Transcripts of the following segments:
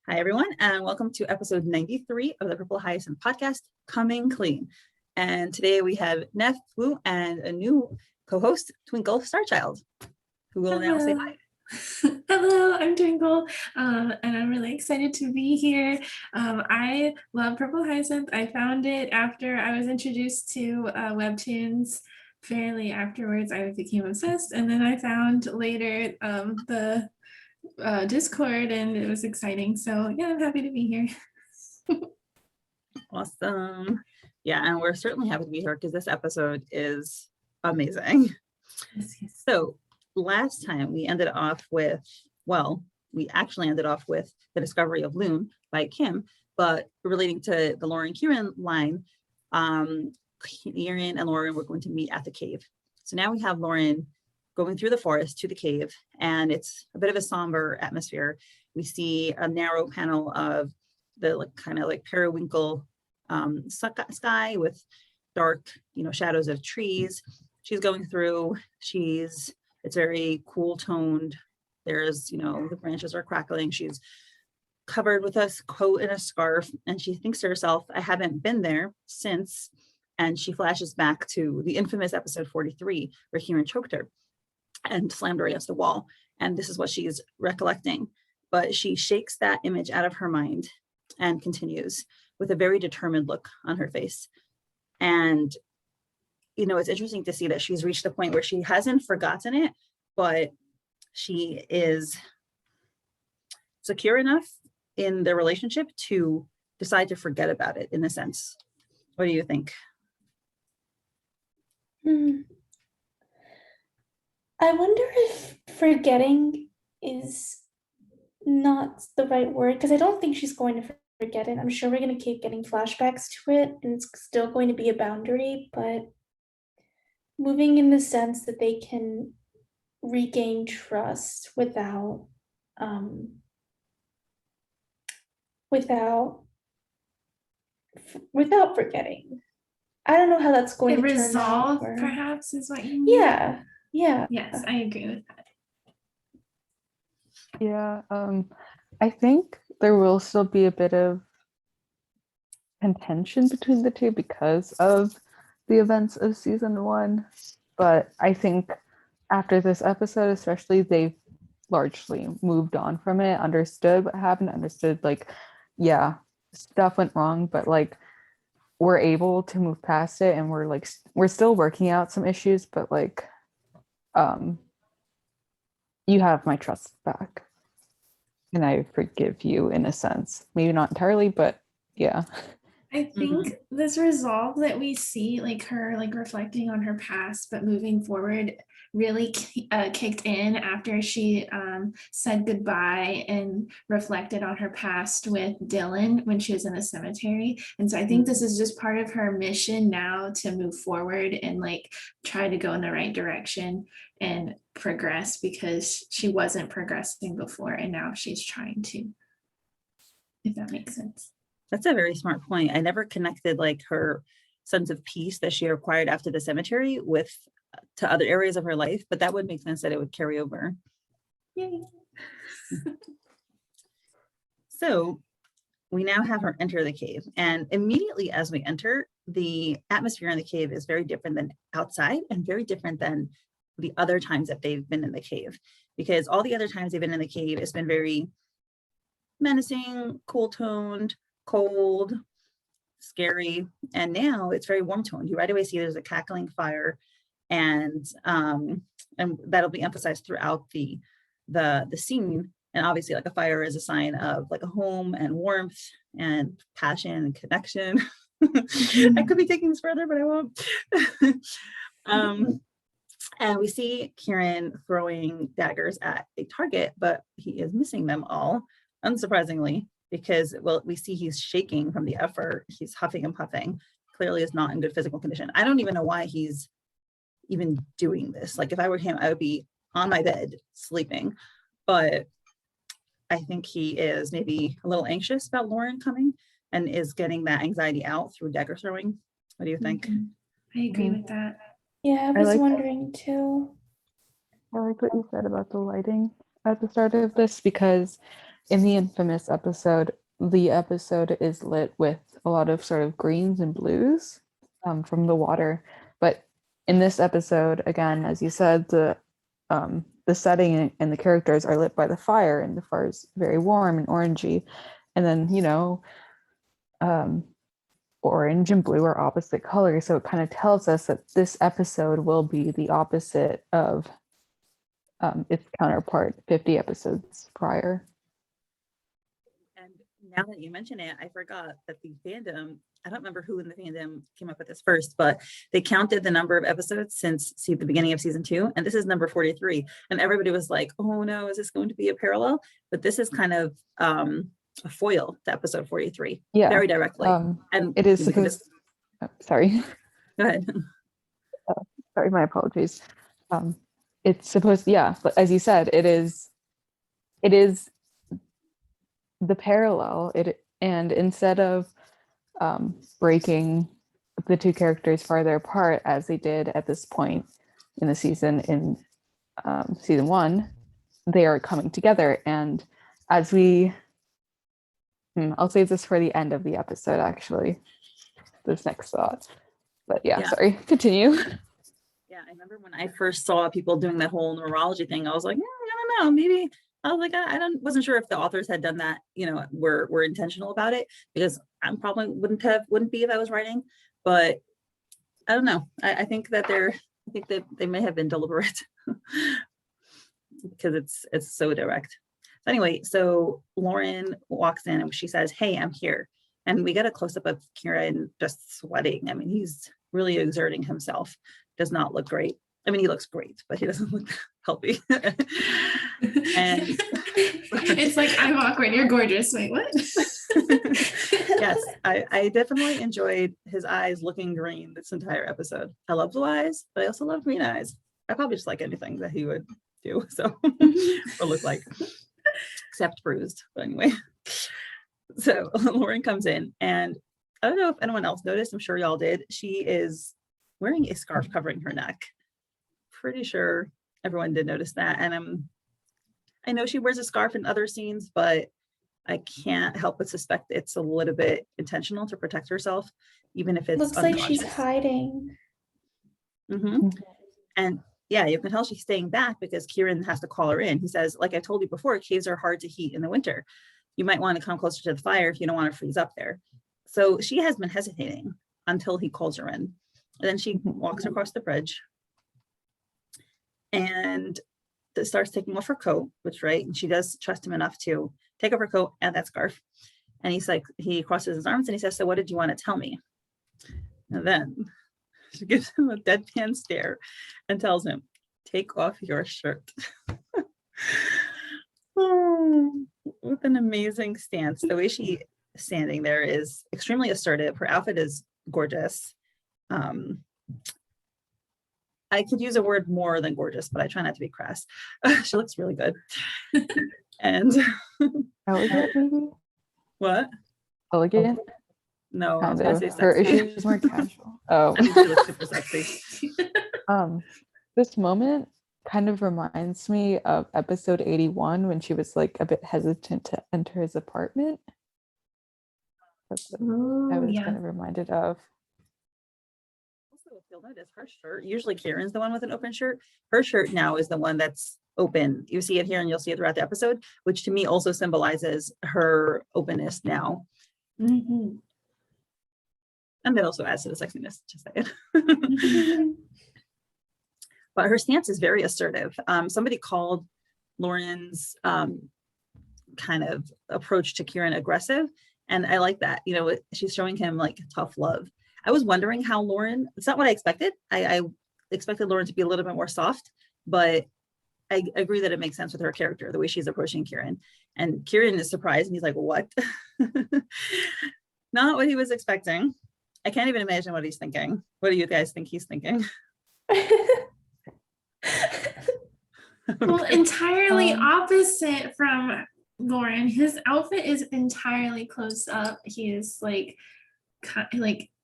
Hi, everyone, and welcome to episode 93 of the Purple Hyacinth podcast, Coming Clean. And today we have Neff, Fwoot, and a new co-host, Twinklestarchild, who will now say hi. Hello, I'm Twinkle, and I'm really excited to be here. I love Purple Hyacinth. I found it after I was introduced to webtoons. Fairly afterwards, I became obsessed, and then I found later the Discord, and it was exciting. So yeah, I'm happy to be here. Awesome. Yeah, and we're certainly happy to be here because this episode is amazing. Yes. So last time we ended off with, we actually ended off with the discovery of Loon by Kim, but relating to the Lauren Kieran line, Kieran and Lauren were going to meet at the cave. So now we have Lauren going through the forest to the cave, and it's a bit of a somber atmosphere. We see a narrow panel of the kind of periwinkle sky with dark, shadows of trees. She's going through. It's very cool toned. There's, the branches are crackling. She's covered with a coat and a scarf, and she thinks to herself, I haven't been there since. And she flashes back to the infamous episode 43 where Kieran choked her and slammed her against the wall. And this is what she's recollecting. But she shakes that image out of her mind and continues with a very determined look on her face. And, it's interesting to see that she's reached the point where she hasn't forgotten it, but she is secure enough in the relationship to decide to forget about it, in a sense. What do you think? I wonder if forgetting is not the right word, because I don't think she's going to forget it. I'm sure we're going to keep getting flashbacks to it, and it's still going to be a boundary, but moving in the sense that they can regain trust without forgetting. I don't know how that's going to resolve, turn out. Perhaps is what you mean. Yeah. Yes, I agree with that. Yeah, I think there will still be a bit of contention between the two because of the events of season 1, but I think after this episode especially, they've largely moved on from it, understood what happened, understood stuff went wrong, but we're able to move past it, and we're still working out some issues, but you have my trust back and I forgive you, in a sense. Maybe not entirely, but yeah. I think this resolve that we see, her reflecting on her past but moving forward, really kicked in after she said goodbye and reflected on her past with Dylan when she was in the cemetery. And so I think this is just part of her mission now to move forward and try to go in the right direction and progress, because she wasn't progressing before and now she's trying to, if that makes sense. That's a very smart point. I never connected her sense of peace that she acquired after the cemetery to other areas of her life, but that would make sense that it would carry over. Yay. So we now have her enter the cave, and immediately as we enter, the atmosphere in the cave is very different than outside and very different than the other times that they've been in the cave, because all the other times they've been in the cave, it's been very menacing, cool toned, cold, scary, and now it's very warm toned. You right away see there's a cackling fire, and that'll be emphasized throughout the scene. And obviously, a fire is a sign of a home and warmth and passion and connection. I could be taking this further, but I won't. And we see Kieran throwing daggers at a target, but he is missing them all, unsurprisingly, because we see he's shaking from the effort. He's huffing and puffing, clearly is not in good physical condition. I don't even know why he's even doing this. If I were him, I would be on my bed sleeping, but I think he is maybe a little anxious about Lauren coming and is getting that anxiety out through dagger throwing. What do you think? I agree with that. Yeah, I was wondering too. I like what you said about the lighting at the start of this, because in the infamous episode, the episode is lit with a lot of sort of greens and blues from the water. But in this episode, again, as you said, the setting and the characters are lit by the fire, and the fire is very warm and orangey. And then, orange and blue are opposite colors. So it kind of tells us that this episode will be the opposite of its counterpart 50 episodes prior. And now that you mention it, I forgot that the fandom, I don't remember who in the fandom came up with this first, but they counted the number of episodes since the beginning of season 2, and this is number 43. And everybody was like, oh no, is this going to be a parallel? But this is kind of a foil to episode 43, very directly. And it is supposed, sorry. Go ahead. Sorry, my apologies. It's supposed, but as you said, it is the parallel. And instead of breaking the two characters farther apart as they did at this point in the season in season 1, they are coming together. And as we, I'll save this for the end of the episode, actually, this next thought. But sorry, continue. Yeah, I remember when I first saw people doing that whole numerology thing, I was like, I don't know, maybe. I was like, wasn't sure if the authors had done that, were intentional about it, because I probably wouldn't be if I was writing, but I don't know. I think that they may have been deliberate because it's so direct. Anyway, so Lauren walks in and she says, hey, I'm here. And we get a close up of Kieran just sweating. I mean, he's really exerting himself. Does not look great. I mean, he looks great, but he doesn't look healthy. And it's like, I'm awkward, you're gorgeous. Wait, what? Yes, I definitely enjoyed his eyes looking green this entire episode. I love blue eyes, but I also love green eyes. I probably just like anything that he would do, so or look like, except bruised. But anyway, so Lauren comes in, and I don't know if anyone else noticed. I'm sure y'all did. She is wearing a scarf covering her neck. Pretty sure everyone did notice that. And I know she wears a scarf in other scenes, but I can't help but suspect it's a little bit intentional to protect herself, even if it's looks like she's unconscious. hiding. And yeah, you can tell she's staying back because Kieran has to call her in. He says, like I told you before, caves are hard to heat in the winter. You might want to come closer to the fire if you don't want to freeze up there. So she has been hesitating until he calls her in. And then she walks across the bridge and starts taking off her coat, and she does trust him enough to take off her coat and that scarf. And he's like, he crosses his arms and he says, so what did you want to tell me? And then she gives him a deadpan stare and tells him, take off your shirt. Oh, with an amazing stance. The way she is standing there is extremely assertive. Her outfit is gorgeous. I could use a word more than gorgeous, but I try not to be crass. She looks really good. And Elegant, maybe? What? Elegant? No, I was Kind gonna of. say Her sexy. issues more casual. Oh. I mean, she looks super sexy. This moment kind of reminds me of episode 81 when she was like a bit hesitant to enter his apartment. That's what I was kind of reminded of. Also, if you'll notice, her shirt, usually Kieran's the one with an open shirt. Her shirt now is the one that's open. You see it here and you'll see it throughout the episode, which to me also symbolizes her openness now. Mm-hmm. And that also adds to the sexiness, just saying. But her stance is very assertive. Somebody called Lauren's kind of approach to Kieran aggressive. And I like that. She's showing him like tough love. I was wondering how Lauren, it's not what I expected. I expected Lauren to be a little bit more soft, but I agree that it makes sense with her character, the way she's approaching Kieran. And Kieran is surprised and he's like, what? Not what he was expecting. I can't even imagine what he's thinking. What do you guys think he's thinking? Well, entirely opposite from Lauren. His outfit is entirely close up. He is like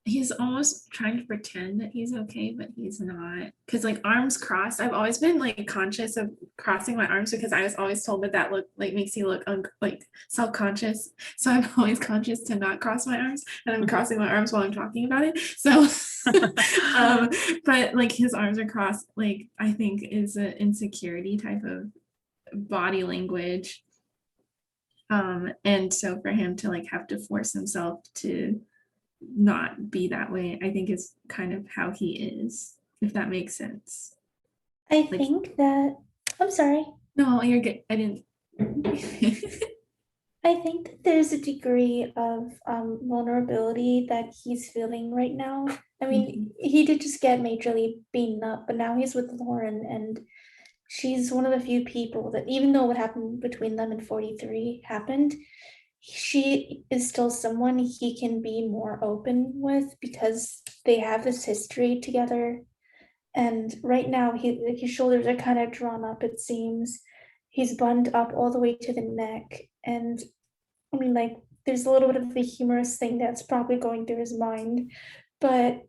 he's almost trying to pretend that he's okay, but he's not. Because like arms crossed, I've always been like conscious of crossing my arms because I was always told that look like makes you look like self-conscious. So I'm always conscious to not cross my arms, and I'm crossing my arms while I'm talking about it. So but like his arms are crossed, like I think is an insecurity type of body language. And so for him to like have to force himself to not be that way, I think is kind of how he is, if that makes sense. I Like- think that, I'm sorry. No, you're good. I didn't. I think that there's a degree of vulnerability that he's feeling right now. I mean, he did just get majorly beaten up, but now he's with Lauren, and she's one of the few people that, even though what happened between them in 43 happened, she is still someone he can be more open with because they have this history together. And right now, his shoulders are kind of drawn up, it seems. He's bundled up all the way to the neck. And I mean, like, there's a little bit of the humorous thing that's probably going through his mind. But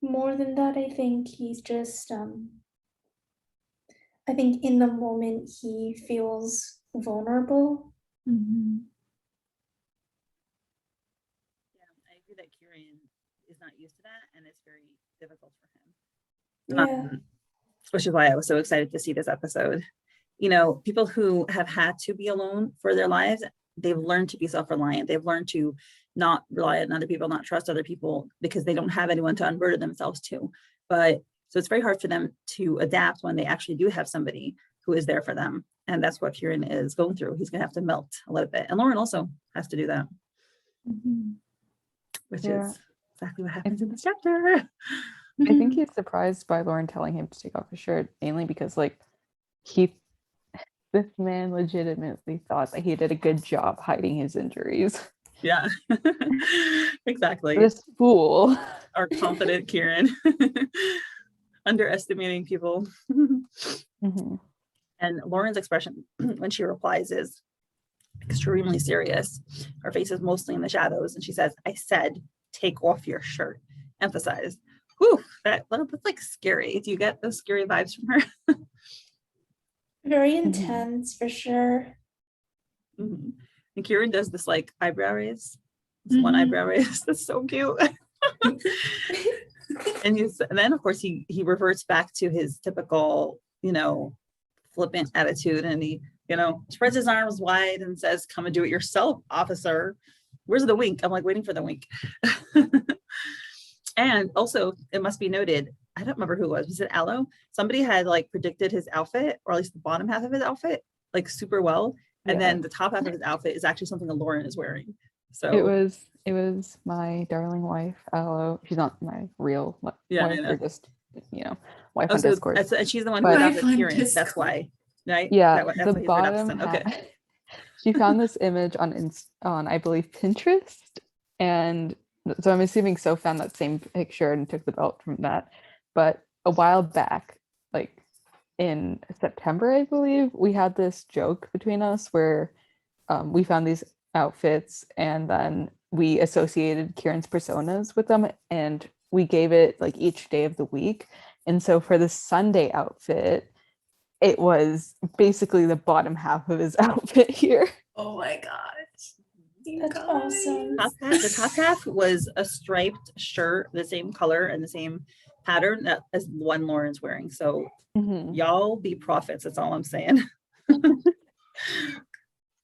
more than that, I think he's just, I think in the moment he feels vulnerable. Mhm. Yeah, I agree that Kieran is not used to that, and it's very difficult for him. Yeah. Which is why I was so excited to see this episode. You know, people who have had to be alone for their lives, they've learned to be self-reliant. They've learned to not rely on other people, not trust other people because they don't have anyone to unburden themselves to. But so it's very hard for them to adapt when they actually do have somebody who is there for them. And that's what Kieran is going through. He's going to have to melt a little bit. And Lauren also has to do that, Mhm. which Yeah. is exactly what happens in this chapter. I think he's surprised by Lauren telling him to take off his shirt, mainly because like this man legitimately thought that he did a good job hiding his injuries. Yeah, exactly. This fool. Our confident Kieran underestimating people. Mhm. And Lauren's expression when she replies is extremely serious. Her face is mostly in the shadows, and she says, "I said, take off your shirt." Emphasized. Whew, that's like scary. Do you get those scary vibes from her? Very Mhm. intense for sure. Mhm. And Kieran does this like eyebrow raise. This one Mhm. eyebrow raise. That's so cute. And then of course he reverts back to his typical, flippant attitude, and he, spreads his arms wide and says, "Come and do it yourself, officer." Where's the wink? I'm like waiting for the wink. And also it must be noted, I don't remember who it was it Aloe? Somebody had like predicted his outfit, or at least the bottom half of his outfit, like super well. And Yeah. then the top half of his outfit is actually something that Lauren is wearing. So It was my darling wife, Aloe. She's not my real wife. Yeah, I know. Or just, wife Oh, on so Discord. and she's the one who But- adopted Wife on Kieran. That's Discord. why, right? Yeah, That's the why he's her adopted bottom son. half. Okay. She found this image on I believe Pinterest, and so I'm assuming So found that same picture and took the belt from that. But a while back, like in September, I believe, we had this joke between us where we found these outfits and then we associated Kieran's personas with them, and we gave it like each day of the week. And so for the Sunday outfit, it was basically the bottom half of his outfit here. Oh my gosh. You That's awesome. The top half was a striped shirt, the same color and the same pattern that as the one Lauren's wearing. So Mhm. y'all be prophets. That's all I'm saying.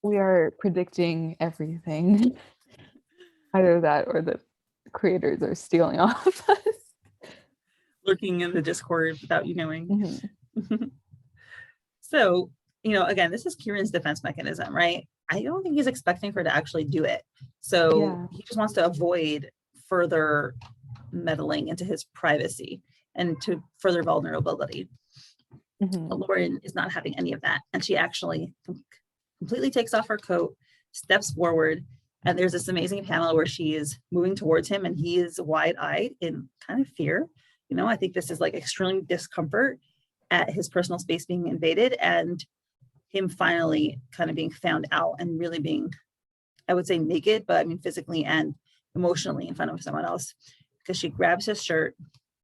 We are predicting everything. Either that or the creators are stealing off us. Lurking in the Discord without you knowing. Mhm. So, again, this is Kieran's defense mechanism, right? I don't think he's expecting her to actually do it. So Yeah. he just wants to avoid further meddling into his privacy and to further vulnerability. Mhm. But Lauren is not having any of that. And she actually completely takes off her coat, steps forward, and there's this amazing panel where she is moving towards him and he is wide-eyed in kind of fear. I think this is like extreme discomfort at his personal space being invaded and him finally kind of being found out and really being, I would say naked, but I mean physically and emotionally in front of someone else. because she grabs his shirt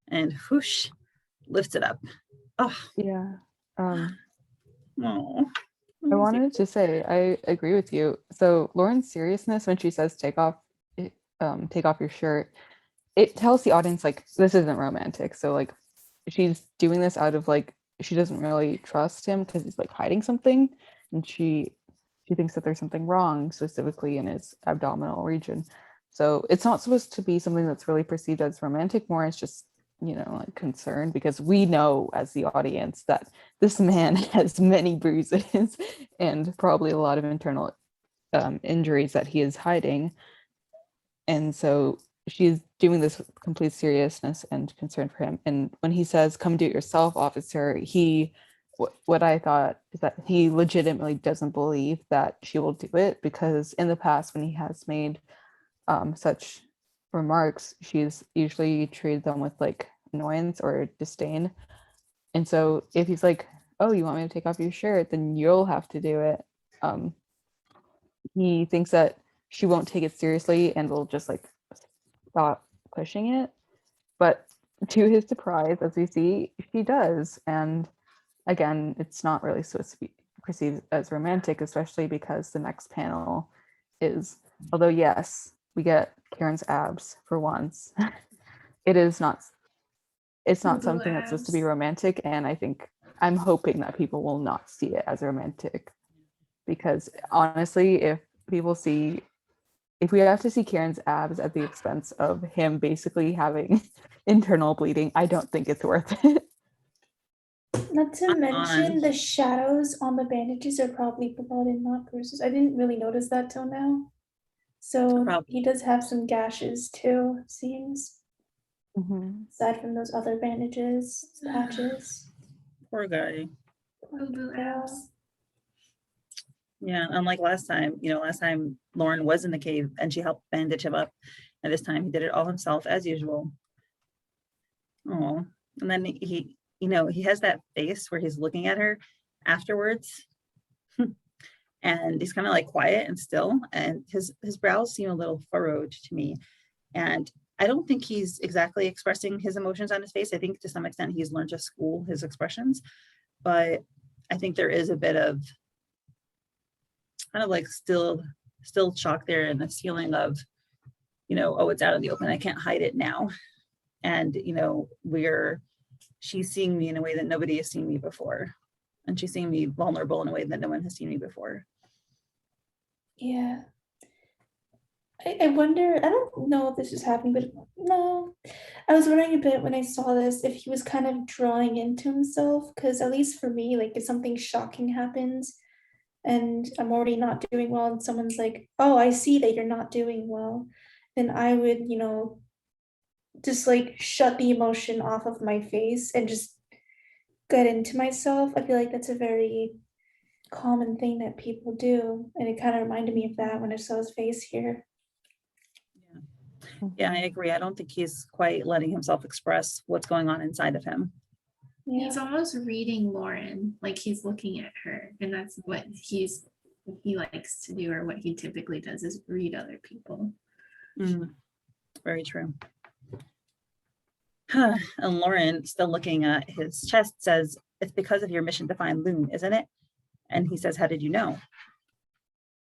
and whoosh, lifts it up. Oh, Yeah. no. I wanted to say I agree with you. So Lauren's seriousness when she says take off your shirt, it tells the audience like this isn't romantic. So like she's doing this out of like she doesn't really trust him because he's like hiding something, and she thinks that there's something wrong specifically in his abdominal region. So it's not supposed to be something that's really perceived as romantic, more it's just, you know, like concern, because we know as the audience that this man has many bruises and probably a lot of internal injuries that he is hiding. And so she's doing this with complete seriousness and concern for him. And when he says, "Come do it yourself, officer," what I thought is that he legitimately doesn't believe that she will do it, because in the past when he has made such remarks, she's usually treated them with like annoyance or disdain. And so if he's like, "Oh, you want me to take off your shirt? Then you'll have to do it." He thinks that she won't take it seriously and will just like stop pushing it. But to his surprise, as we see, she does. And again, it's not really supposed to be perceived as romantic, especially because the next panel is, although yes, we get Kieran's abs for once, it's not Blue something that's supposed to be abs. romantic. And I'm hoping that people will not see it as romantic, because honestly, if we have to see Kieran's abs at the expense of him basically having internal bleeding, I don't think it's worth it. Not to Come mention on. the shadows on the bandages are probably blood and not bruises. I didn't really notice that till now. So Probably. he does have some gashes too, it seems, Mhm. aside from those other bandages, patches. Poor guy. Blue Yeah. abs. Yeah, unlike last time, last time Lauren was in the cave and she helped bandage him up. And this time he did it all himself as usual. Oh, and then he has that face where he's looking at her afterwards. And he's kind of like quiet and still, and his brows seem a little furrowed to me. And I don't think he's exactly expressing his emotions on his face. I think to some extent he's learned to school his expressions, but I think there is a bit of kind of like still shock there, and this feeling of, oh, it's out in the open, I can't hide it now. And she's seeing me in a way that nobody has seen me before, and she's seeing me vulnerable in a way that no one has seen me before. Yeah. I wonder, I don't know if this is happening, but no. I was wondering a bit when I saw this if he was kind of drawing into himself, because at least for me, like if something shocking happens and I'm already not doing well, and someone's like, "Oh, I see that you're not doing well," then I would, just like shut the emotion off of my face and just get into myself. I feel like that's a very common thing that people do, and it kind of reminded me of that when I saw his face here. Yeah, I agree. I don't think he's quite letting himself express what's going on inside of him. Yeah. He's almost reading Lauren, like he's looking at her, and that's what he likes to do, or what he typically does is read other people. Very true. And Lauren, still looking at his chest, says, "It's because of your mission to find Loon, isn't it?" And he says, "How did you know?"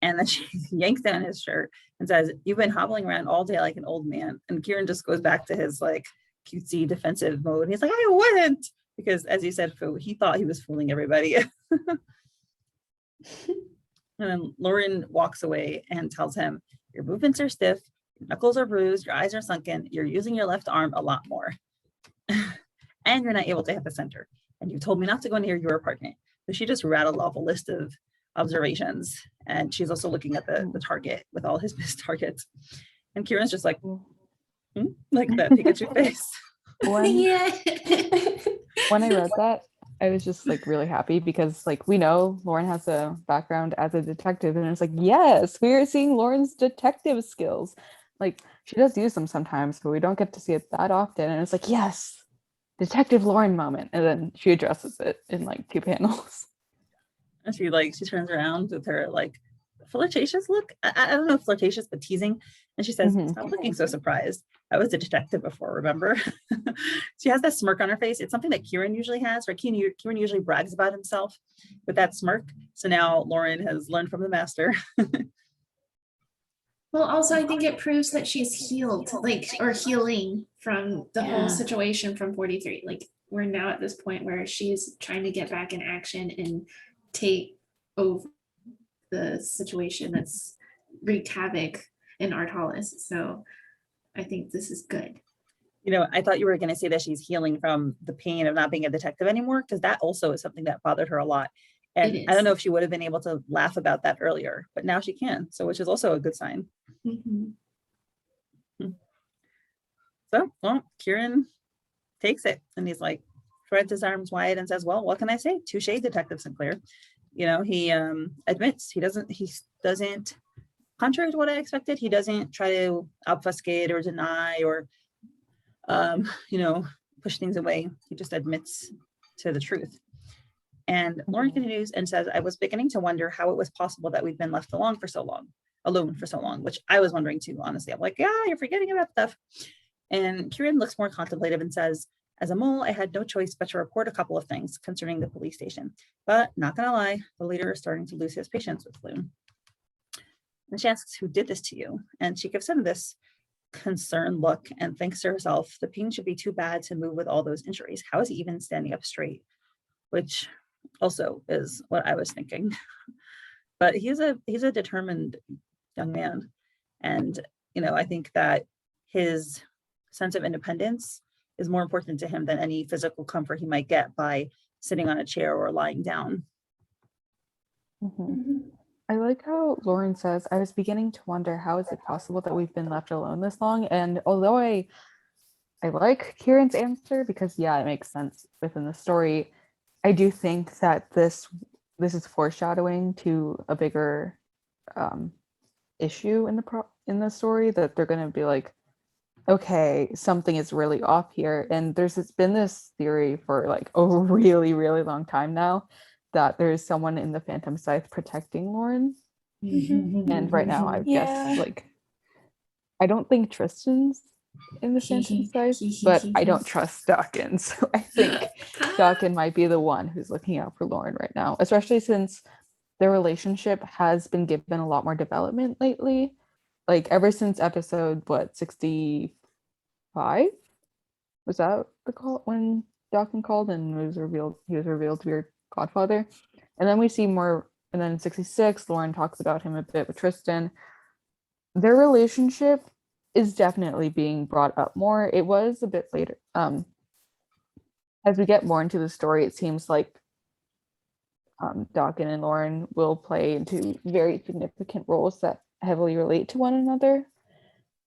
And then she yanks down his shirt and says, "You've been hobbling around all day like an old man." And Kieran just goes back to his like cutesy defensive mode. He's like, "I wouldn't," because as you said, Fwoot, he thought he was fooling everybody. And then Lauren walks away and tells him, "Your movements are stiff, your knuckles are bruised, your eyes are sunken, you're using your left arm a lot more. And you're not able to hit the center. And you told me not to go near your apartment." So she just rattled off a list of observations. And she's also looking at the target with all his missed targets. And Kieran's just like, like that Pikachu face. Yeah. When I read that, I was just like really happy, because like we know Lauren has a background as a detective, and it's like, yes, we are seeing Lauren's detective skills. Like she does use them sometimes, but we don't get to see it that often. And it's like, yes, Detective Lauren moment. And then she addresses it in like 2 panels. And she turns around with her like flirtatious look. I don't know if flirtatious, but teasing. And she says, Mhm. "Stop looking so surprised. I was a detective before, remember?" She has that smirk on her face. It's something that Kieran usually has, right? Kieran usually brags about himself with that smirk. So now Lauren has learned from the master. Well, also, I think it proves that she's healed, like, or healing from the Yeah. whole situation from 43. Like, we're now at this point where she's trying to get back in action and take over the situation that's wreaked havoc in Artalis. So I think this is good. You know, I thought you were going to say that she's healing from the pain of not being a detective anymore, because that also is something that bothered her a lot. And It I don't is. know if she would have been able to laugh about that earlier, but now she can. So, which is also a good sign. Mhm. So, well, Kieran takes it and he's like, spreads his arms wide and says, "Well, what can I say? Touche, Detective Sinclair." You know, he admits he doesn't, contrary to what I expected, he doesn't try to obfuscate or deny or, you know, push things away. He just admits to the truth. And Lauren continues and says, "I was beginning to wonder how it was possible that we've been left alone for so long, which I was wondering too, honestly. I'm like, yeah, you're forgetting about stuff." And Kieran looks more contemplative and says, "As a mole, I had no choice but to report a couple of things concerning the police station. But not gonna lie, the leader is starting to lose his patience with Loon." And she asks, "Who did this to you?" And she gives him this concerned look and thinks to herself, the pain should be too bad to move with all those injuries. How is he even standing up straight? Which also is what I was thinking. But he's a determined young man. And, you know, I think that his sense of independence is more important to him than any physical comfort he might get by sitting on a chair or lying down. Mhm. I like how Lauren says, "I was beginning to wonder how is it possible that we've been left alone this long." And although I like Kieran's answer because yeah, it makes sense within the story, I do think that this is foreshadowing to a bigger issue in the story, that they're going to be like, okay, something is really off here. And there's been this theory for like a really, really long time now that there's someone in the Phantom Scythe protecting Lauren. And right now, I guess, like, I don't think Tristan's in the Phantom Scythe, but I don't trust Dawkins. So I think Dawkins might be the one who's looking out for Lauren right now, especially since their relationship has been given a lot more development lately. Like ever since episode 65? Was that the call when Dawkins called and he was revealed to be her godfather? And then we see more, and then in 66, Lauren talks about him a bit with Tristan. Their relationship is definitely being brought up more. It was a bit later. As we get more into the story, it seems like Dawkins and Lauren will play into very significant roles that heavily relate to one another.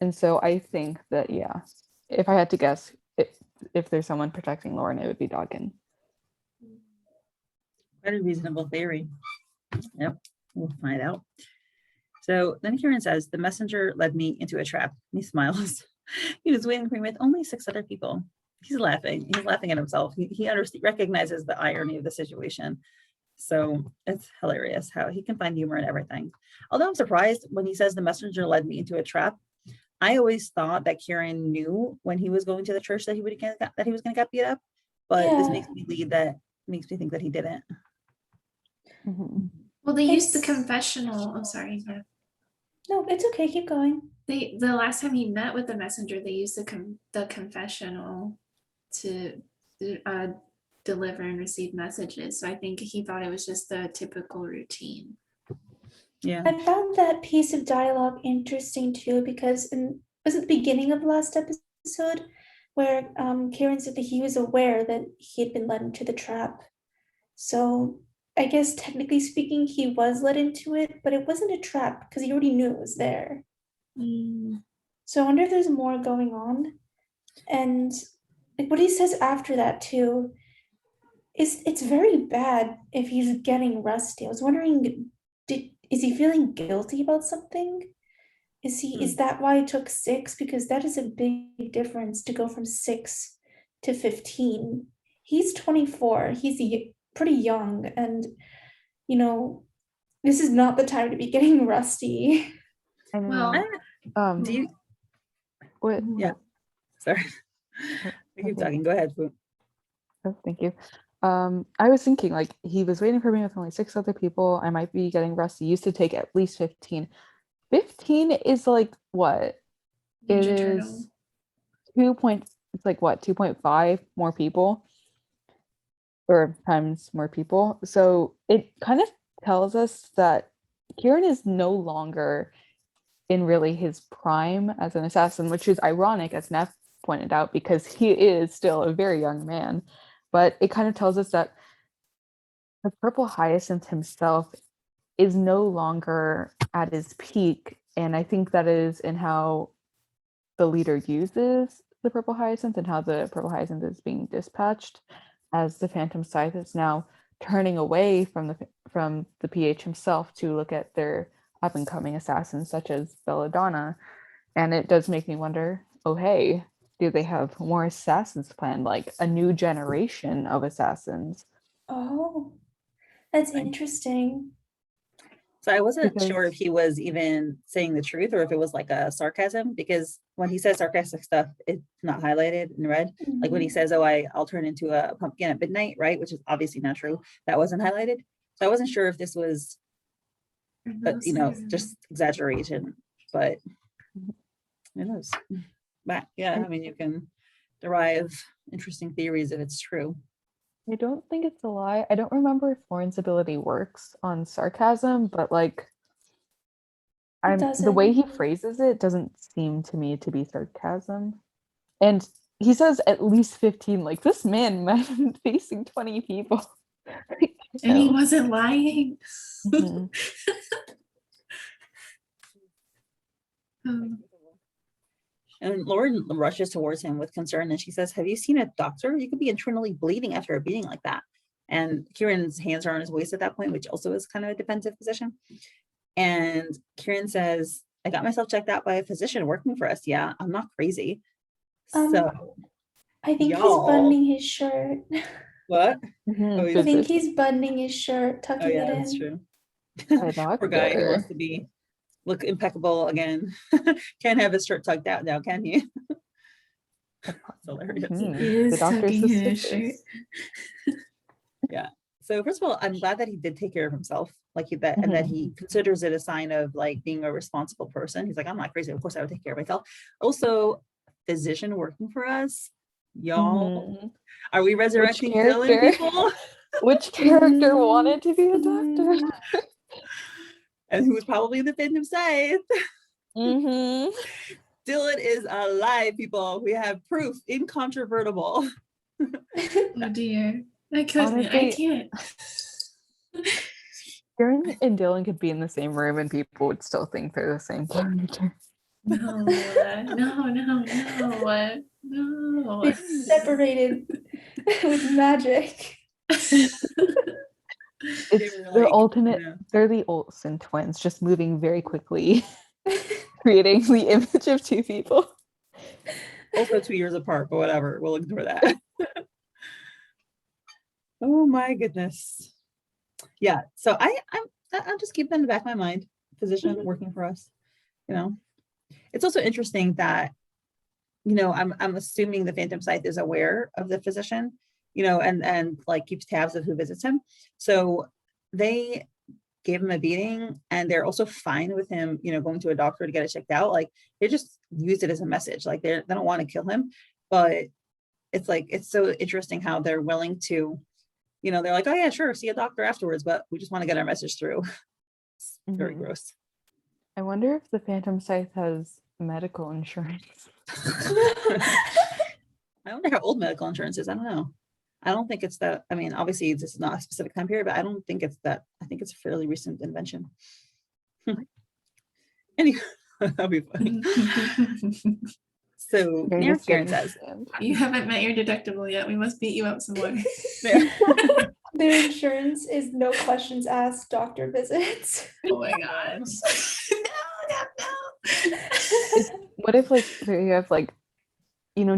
And so I think that, yeah, if I had to guess, if there's someone protecting Lauren, it would be Dawkins. Very reasonable theory. Yep, we'll find out. So then Kieran says, "The messenger led me into a trap." And he smiles. "He was waiting for me with only 6 other people." He's laughing. He's laughing at himself. He recognizes the irony of the situation. So it's hilarious how he can find humor in everything. Although I'm surprised when he says the messenger led me into a trap. I always thought that Kieran knew when he was going to the church that he was going to get beat up, but this makes me think that he didn't. Well, they used the confessional. I'm sorry. Yeah. No, it's okay. Keep going. The last time he met with the messenger, they used the confessional to deliver and receive messages. So I think he thought it was just the typical routine. Yeah. I found that piece of dialogue interesting too, because was it the beginning of last episode where Kieran said that he was aware that he had been led into the trap. So I guess technically speaking, he was led into it, but it wasn't a trap because he already knew it was there. So I wonder if there's more going on. And like what he says after that too, it's very bad if he's getting rusty. I was wondering, is he feeling guilty about something? Is that why it took 6? Because that is a big difference to go from 6 to 15. He's 24. He's pretty young, and you know, This is not the time to be getting rusty. I know. Well, Do you? What? Yeah. Sorry. We keep talking. Go ahead, Fwoot. Oh, thank you. I was thinking like he was waiting for me with only 6 other people. I might be getting rusty. Used to take at least 15. 15 is like what? It Ninja Turtle. is 2 point, it's like what, 2.5 more people or times more people. So it kind of tells us that Kieran is no longer in really his prime as an assassin, which is ironic, as Neff pointed out, because he is still a very young man. But it kind of tells us that the purple hyacinth himself is no longer at his peak. And I think that is in how the leader uses the purple hyacinth and how the purple hyacinth is being dispatched, as the phantom scythe is now turning away from the PH himself to look at their up and coming assassins such as Belladonna. And it does make me wonder, oh hey, do they have more assassins planned, like a new generation of assassins? Oh, that's interesting. So I wasn't Because- sure if he was even saying the truth or if it was like a sarcasm, because when he says sarcastic stuff, it's not highlighted in red. Like when he says, "Oh, I'll turn into a pumpkin at midnight," right? Which is obviously not true. That wasn't highlighted. So I wasn't sure if this was, just exaggeration, but who knows? But yeah, I mean, you can derive interesting theories if it's true. I don't think it's a lie. I don't remember if Lauren's ability works on sarcasm, but like the way he phrases it doesn't seem to me to be sarcasm. And he says at least 15, like this man might have been facing 20 people. And he wasn't lying. Mhm. Um, And Lauren rushes towards him with concern and she says, "Have you seen a doctor? You could be internally bleeding after a beating like that." And Kieran's hands are on his waist at that point, which also is kind of a defensive position. And Kieran says, "I got myself checked out by a physician working for us. Yeah, I'm not crazy." So I think he's y'all- buttoning his shirt. what? Mhm, Oh, I he's- think he's buttoning his shirt, Oh tucking yeah, it that's in. true. A Poor guy who wants doctor. to look impeccable again. Can't have his shirt tucked out now, can he? That's hilarious. Mhm. He is The doctor's tucking in his suspicious. Yeah. So first of all, I'm glad that he did take care of himself, and that he considers it a sign of like being a responsible person. He's like, "I'm not crazy. Of course, I would take care of myself." Also, physician working for us, y'all. Mhm. Are we resurrecting villain character? people? Which character wanted to be a doctor? And who was probably the Phantom Scythe? Mm-hmm. Dylan is alive, people. We have proof, incontrovertible. Oh dear. I couldn't. I Honestly- can't. Kieran and Dylan could be in the same room and people would still think they're the same character. No, no. They're separated with magic. It's were the like, ultimate, yeah. they're the Olsen twins, just moving very quickly, creating the image of 2 people. Also 2 years apart, but whatever. We'll ignore that. Oh my goodness. Yeah. So I'm just keeping in the back of my mind, physician working for us. It's also interesting that, I'm assuming the Phantom Scythe is aware of the physician, and like keeps tabs of who visits him. So they gave him a beating and they're also fine with him, going to a doctor to get it checked out. Like they just use it as a message. Like they don't want to kill him, but it's like, it's so interesting how they're willing to, they're like, "Oh yeah, sure, see a doctor afterwards, but we just want to get our message through." It's very Mhm. gross. I wonder if the Phantom Scythe has medical insurance. I wonder how old medical insurance is. I don't know. I don't think it's that. I mean, obviously, this is not a specific time period, but I don't think it's that. I think it's a fairly recent invention. Anyway, that'll be funny. So You're now just Kieran getting says, scammed. You haven't met your deductible yet. We must beat you up some more. Their insurance is no questions asked doctor visits. Oh my gosh. No. What if like you have like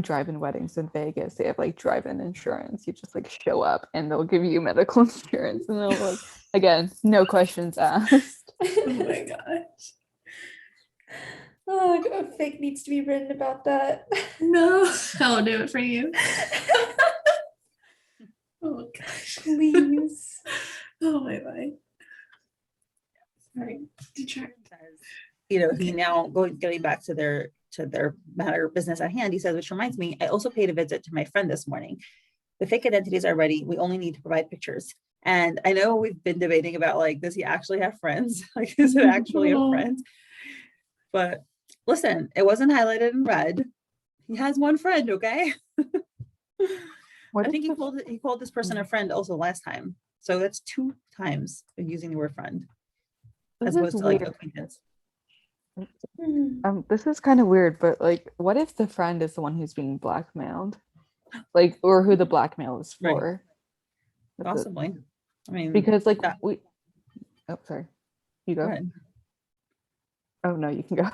drive-in weddings in Vegas, they have like drive-in insurance. You just like show up and they'll give you medical insurance, and they'll like, again, no questions asked. Oh my gosh. Oh, a fic needs to be written about that. No, I'll do it for you. Oh gosh. Please. Oh my god. Sorry. Detract. He now getting back to their matter of business at hand. He says, which reminds me, I also paid a visit to my friend this morning. The fake identities are ready. We only need to provide pictures. And I know we've been debating about like, does he actually have friends? Like, is it actually a friend? But listen, it wasn't highlighted in red. He has one friend, okay? I think he called this person a friend also last time. So that's 2 times using the word friend as opposed to like acquaintance. This is kind of weird, but like, what if the friend is the one who's being blackmailed? Like, or who the blackmail is for? Right. Possibly. I mean, because like sorry. You go. Go ahead. Oh no, you can go.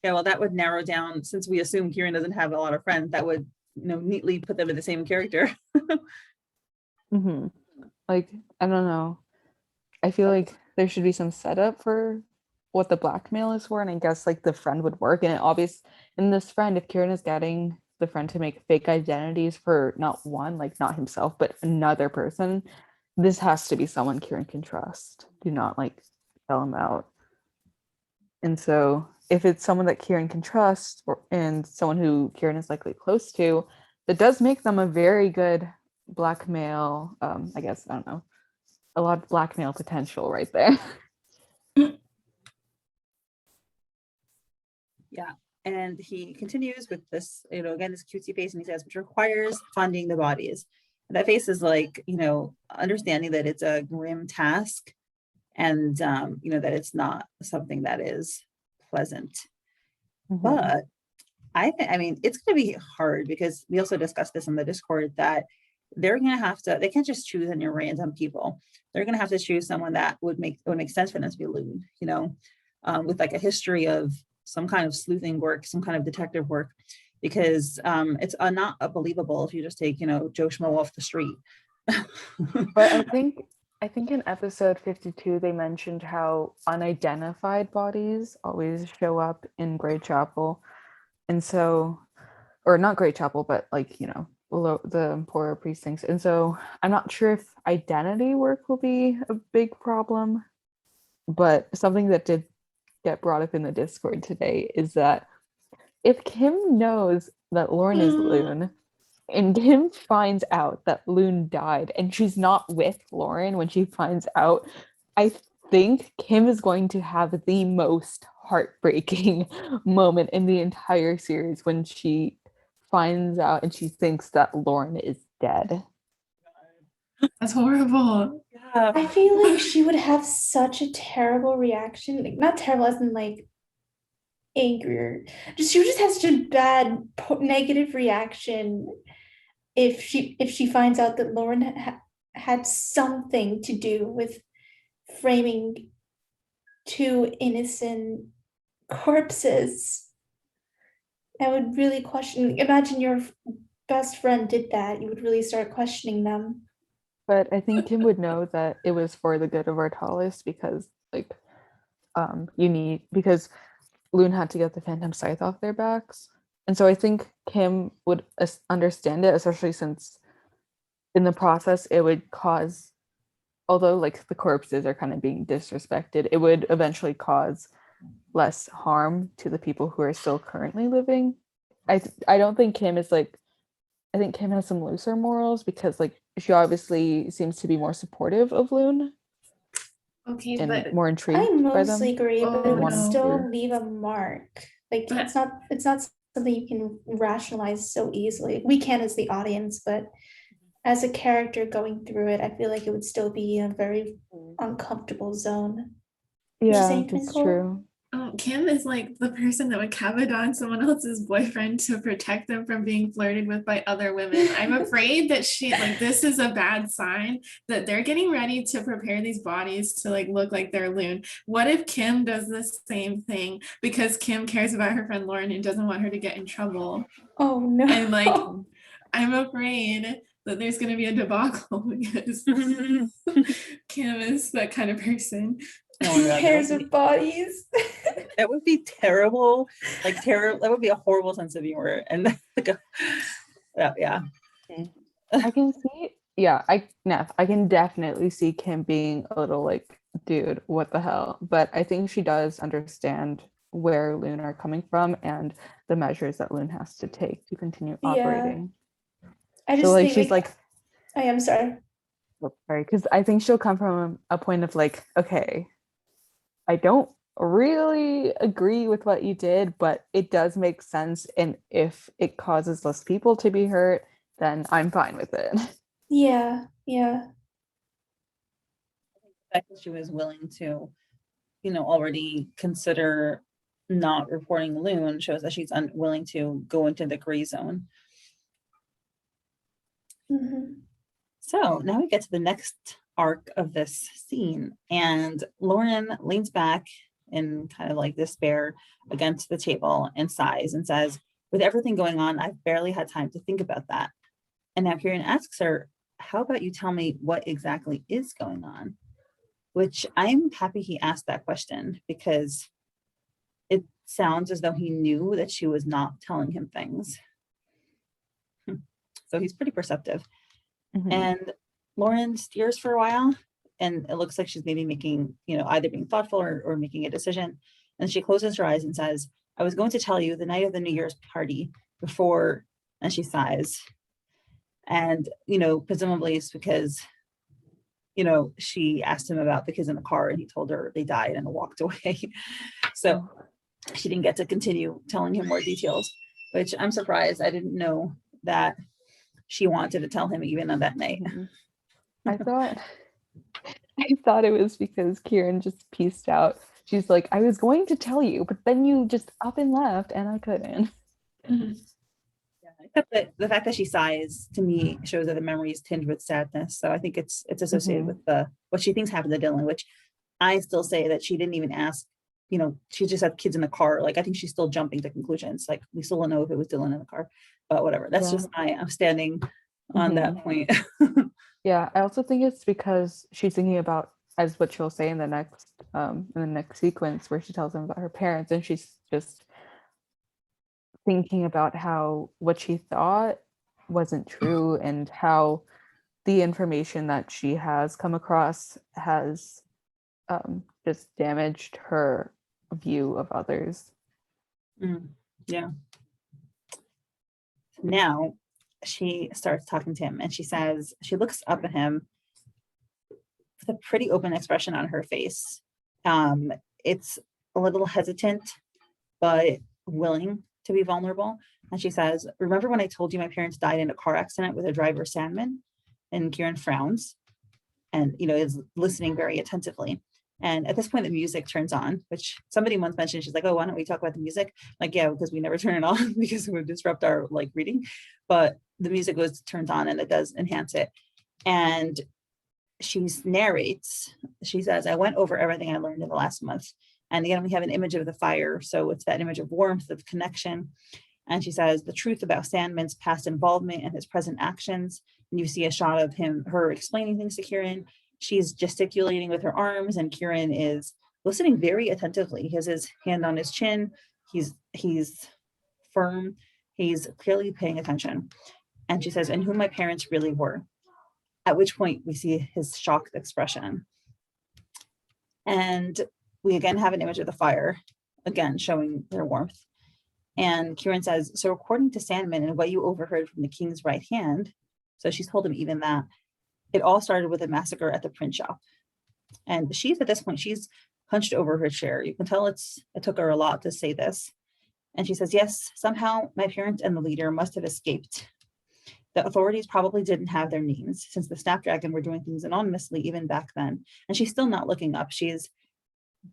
Yeah, well, that would narrow down, since we assume Kieran doesn't have a lot of friends, that would neatly put them in the same character. Like, I don't know. I feel like there should be some setup for what the blackmail is for, and I guess like the friend would work. And in this friend, if Kieran is getting the friend to make fake identities for not himself, but another person, this has to be someone Kieran can trust. Do not like sell him out. And so if it's someone that Kieran can trust, and someone who Kieran is likely close to, that does make them a very good blackmail. I guess, I don't know, a lot of blackmail potential right there. Yeah. And he continues with this, again, this cutesy face, and he says, which requires funding the bodies. And that face is like, understanding that it's a grim task, and, that it's not something that is pleasant. But I mean, it's going to be hard, because we also discussed this in the Discord, that they're going to they can't just choose any random people. They're going to have to choose someone that would make sense for them to be Loon, with like a history of some kind of sleuthing work, some kind of detective work, because it's not believable if you just take, Joe Schmo off the street. But I think in episode 52, they mentioned how unidentified bodies always show up in Grey Chapel. And so, or not Grey Chapel, but like, below the poorer precincts. And so I'm not sure if identity work will be a big problem, but something that did get brought up in the Discord today is that if Kim knows that Lauren is Loon, and Kim finds out that Loon died, and she's not with Lauren when she finds out, I think Kim is going to have the most heartbreaking moment in the entire series when she finds out and she thinks that Lauren is dead. That's horrible. Yeah. I feel like she would have such a terrible reaction. Like, not terrible as in like angrier. She would just have such a bad negative reaction if she finds out that Lauren had something to do with framing 2 innocent corpses. I would really question. Imagine your best friend did that. You would really start questioning them. But I think Kim would know that it was for the good of Artalis, because like because Loon had to get the Phantom Scythe off their backs. And so I think Kim would understand it, especially since in the process it would cause, although like the corpses are kind of being disrespected, it would eventually cause less harm to the people who are still currently living. I don't think Kim is like, I think Kim has some looser morals, because like she obviously seems to be more supportive of Loon. Okay, and but more intrigued I by them. mostly agree, but it would no. still leave a mark. Like, But- it's not something you can rationalize so easily. We can as the audience, but as a character going through it, I feel like it would still be a very uncomfortable zone. Yeah, saying, that's Twinkle? true. Kim is like the person that would cabadon someone else's boyfriend to protect them from being flirted with by other women. I'm afraid that this is a bad sign that they're getting ready to prepare these bodies to like look like they're Loon. What if Kim does the same thing because Kim cares about her friend Lauren and doesn't want her to get in trouble? Oh no. And like, I'm afraid that there's going to be a debacle because Kim is that kind of person. Oh my God, Pairs of bodies. that would be terrible. Like terrible. That would be a horrible sense of humor. And like yeah. I can see, yeah, I can definitely see Kim being a little like, dude, what the hell? But I think she does understand where Loon are coming from and the measures that Loon has to take to continue Yeah. operating. I just So like think she's like, I am sorry. oh, sorry, because I think she'll come from a point of like, okay, I don't really agree with what you did, but it does make sense. And if it causes less people to be hurt, then I'm fine with it. Yeah. The fact that she was willing to, already consider not reporting Loon shows that she's unwilling to go into the gray zone. Mm-hmm. So now we get to the next arc of this scene, and Lauren leans back in kind of like despair against the table and sighs and says, with everything going on, I've barely had time to think about that. And now Kieran asks her, how about you tell me what exactly is going on? Which I'm happy he asked that question, because it sounds as though he knew that she was not telling him things. So he's pretty perceptive. Mhm. And Lauren steers for a while, and it looks like she's maybe making, either being thoughtful or making a decision. And she closes her eyes and says, I was going to tell you the night of the New Year's party before, and she sighs. And, presumably it's because, she asked him about the kids in the car and he told her they died and walked away. So she didn't get to continue telling him more details, which I'm surprised. I didn't know that she wanted to tell him even on that night. I thought it was because Kieran just pieced out. She's like, I was going to tell you, but then you just up and left and I couldn't. Mm-hmm. Except that the fact that she sighs to me shows that the memory is tinged with sadness. So I think it's associated with what she thinks happened to Dylan, which I still say that she didn't even ask. She just had kids in the car. Like, I think she's still jumping to conclusions. Like, we still don't know if it was Dylan in the car, but whatever. That's just I'm standing on that point. Yeah, I also think it's because she's thinking about, as what she'll say in the next sequence where she tells him about her parents, and she's just thinking about how what she thought wasn't true and how the information that she has come across has just damaged her view of others. Yeah. Now she starts talking to him, and she says, she looks up at him with a pretty open expression on her face. It's a little hesitant, but willing to be vulnerable. And she says, remember when I told you my parents died in a car accident with a driver, Sandman? And Kieran frowns and, is listening very attentively. And at this point, the music turns on, which somebody once mentioned. She's like, oh, why don't we talk about the music? Like, yeah, because we never turn it on because it would disrupt our reading. But the music turns on, and it does enhance it. And she narrates, she says, I went over everything I learned in the last month. And again, we have an image of the fire. So it's that image of warmth, of connection. And she says the truth about Sandman's past involvement and his present actions. And you see a shot of her explaining things to Kieran. She's gesticulating with her arms, and Kieran is listening very attentively. He has his hand on his chin. He's firm. He's clearly paying attention. And she says, and who my parents really were. At which point we see his shocked expression. And we again have an image of the fire, again showing their warmth. And Kieran says, so according to Sandman and what you overheard from the king's right hand, so she's told him even that, it all started with a massacre at the print shop. And she's at this point, she's hunched over her chair. You can tell it took her a lot to say this. And she says, yes, somehow my parents and the leader must have escaped. The authorities probably didn't have their names, since the Snapdragon were doing things anonymously even back then. And she's still not looking up. She's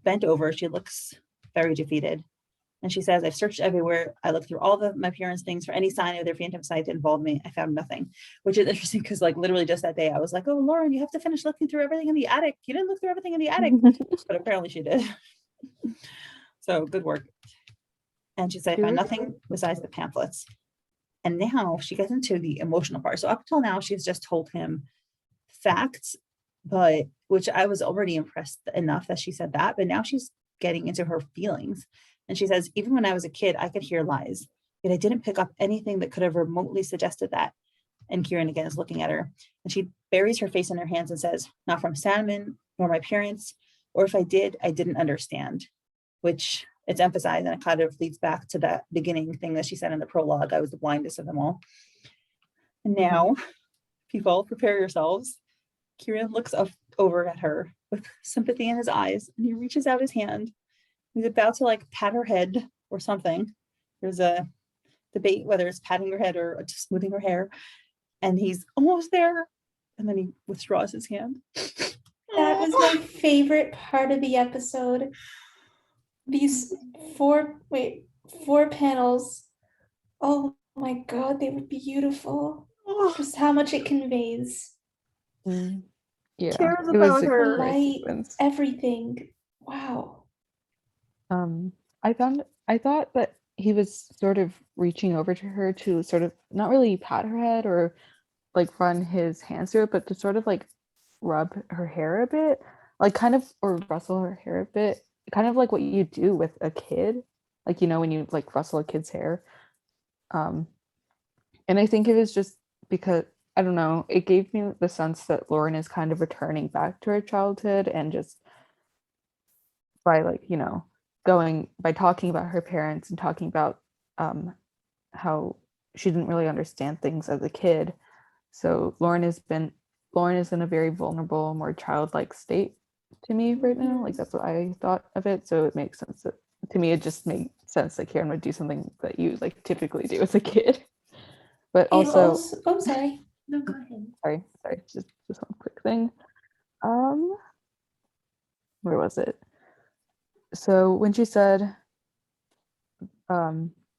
bent over. She looks very defeated. And she says, I've searched everywhere. I looked through all of my parents' things for any sign of their phantom side to involve me. I found nothing, which is interesting because like literally just that day, I was like, oh, Lauren, you have to finish looking through everything in the attic. You didn't look through everything in the attic, but apparently she did. So good work. And she said, I found nothing besides the pamphlets. And now she gets into the emotional part. So up until now, she's just told him facts, but which I was already impressed enough that she said that, but now she's getting into her feelings. And she says, even when I was a kid, I could hear lies, yet I didn't pick up anything that could have remotely suggested that. And Kieran again is looking at her, and she buries her face in her hands and says, not from Salmon nor my parents, or if I did, I didn't understand, which it's emphasized, and it kind of leads back to that beginning thing that she said in the prologue, I was the blindest of them all. And now, people, prepare yourselves. Kieran looks up over at her with sympathy in his eyes, and he reaches out his hand. He's about to like pat her head or something. There's a debate whether it's patting her head or just smoothing her hair. And he's almost there. And then he withdraws his hand. That was my favorite part of the episode. These four panels. Oh my God, they were beautiful. Just how much it conveys. Yeah, Cares it was about a her. great Light, sequence. everything. Wow. I thought that he was sort of reaching over to her to sort of not really pat her head or like run his hands through it, but to sort of like rub her hair a bit, like kind of, or rustle her hair a bit, kind of like what you do with a kid, like, you know, when you like rustle a kid's hair. And I think it was just because, I don't know, it gave me the sense that Lauren is kind of returning back to her childhood, and just by like, you know, by talking about her parents and talking about how she didn't really understand things as a kid. So Lauren is in a very vulnerable, more childlike state to me right now. Like that's what I thought of it. So it makes sense that to me it just made sense that Kieran would do something that you like typically do as a kid. But also, Oh, sorry. No, go ahead. sorry, just one quick thing. Where was it? So when she said,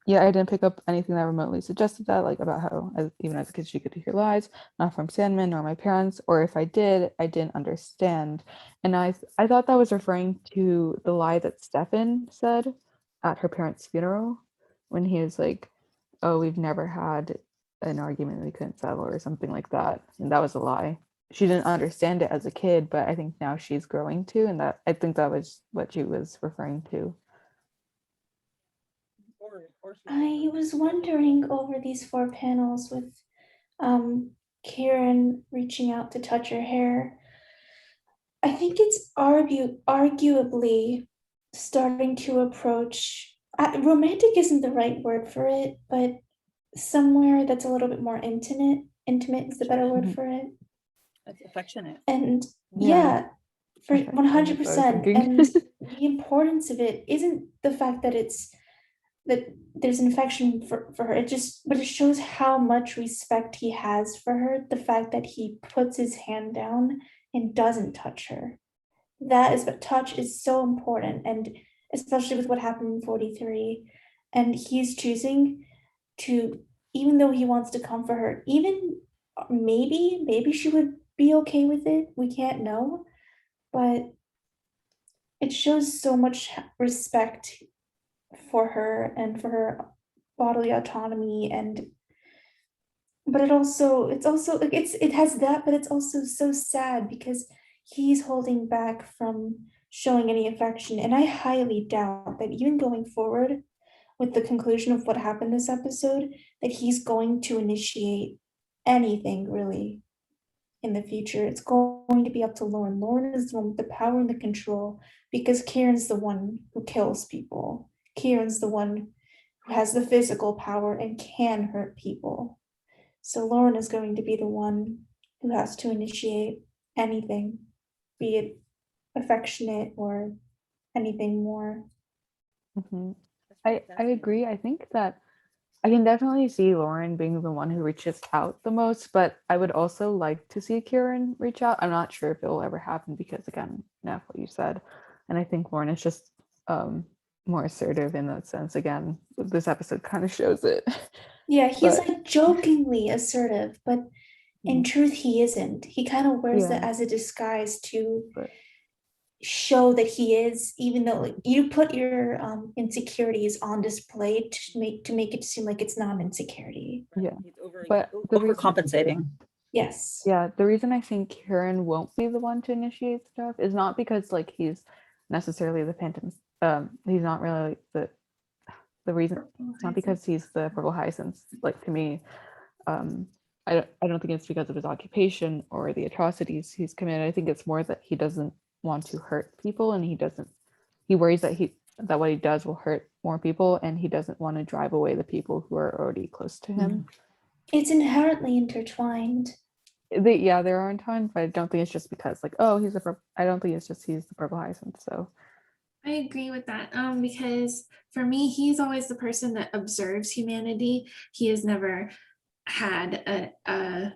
yeah, I didn't pick up anything that remotely suggested that, like about how even as a kid she could hear lies, not from Sandman nor my parents, or if I did, I didn't understand. And I thought that was referring to the lie that Stefan said at her parents' funeral, when he was like, oh, we've never had an argument we couldn't settle, or something like that. And that was a lie. She didn't understand it as a kid, but I think now she's growing to, and that I think that was what she was referring to. I was wondering over these four panels with Kieran reaching out to touch her hair. I think it's arguably starting to approach, romantic isn't the right word for it, but somewhere that's a little bit more intimate. Intimate is the better word for it. That's affectionate. And Yeah. for Okay, 100%. thinking. And the importance of it isn't the fact that there's an affection for her. But it shows how much respect he has for her. The fact that he puts his hand down and doesn't touch her. Touch is so important, and especially with what happened in 43. And he's choosing to, even though he wants to comfort her, even maybe she would be okay with it. We can't know, but it shows so much respect for her and for her bodily autonomy. And but it has that, but it's also so sad because he's holding back from showing any affection. And I highly doubt that even going forward with the conclusion of what happened this episode, that he's going to initiate anything really in the future. It's going to be up to Lauren. Lauren is the one with the power and the control, because Kieran's the one who kills people. Kieran's the one who has the physical power and can hurt people. So Lauren is going to be the one who has to initiate anything, be it affectionate or anything more. I agree. I think that I can definitely see Lauren being the one who reaches out the most, but I would also like to see Kieran reach out. I'm not sure if it will ever happen because, again, Naf, what you said, and I think Lauren is just more assertive in that sense. Again, this episode kind of shows it. Yeah, he's But- like jokingly assertive, but in truth he isn't. He kind of wears that Yeah. as a disguise to But- show that he is, even though like, you put your insecurities on display to make it seem like it's not an insecurity. Yeah. He's But the reason- overcompensating. Yes. Yeah, the reason I think Kieran won't be the one to initiate stuff is not because like he's necessarily the phantom. He's not really the reason. It's not because he's the purple hyacinth. Like to me, I don't think it's because of his occupation or the atrocities he's committed. I think it's more that he doesn't want to hurt people, and he worries that what he does will hurt more people, and he doesn't want to drive away the people who are already close to him. It's inherently intertwined. There are times, but I don't think it's just because like, oh, I don't think it's just he's the purple hyacinth. So I agree with that. Because for me, he's always the person that observes humanity. He has never had a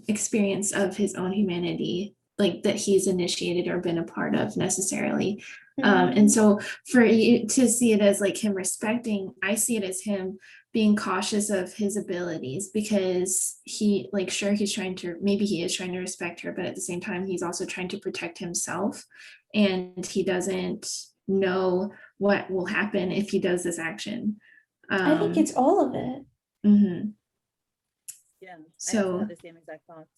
experience of his own humanity, like that he's initiated or been a part of necessarily. And so for you to see it as like him respecting, I see it as him being cautious of his abilities, because he like, sure, he is trying to respect her, but at the same time, he's also trying to protect himself. And he doesn't know what will happen if he does this action. I think it's all of it. Mhm. Yeah. I So- also had the same exact thoughts.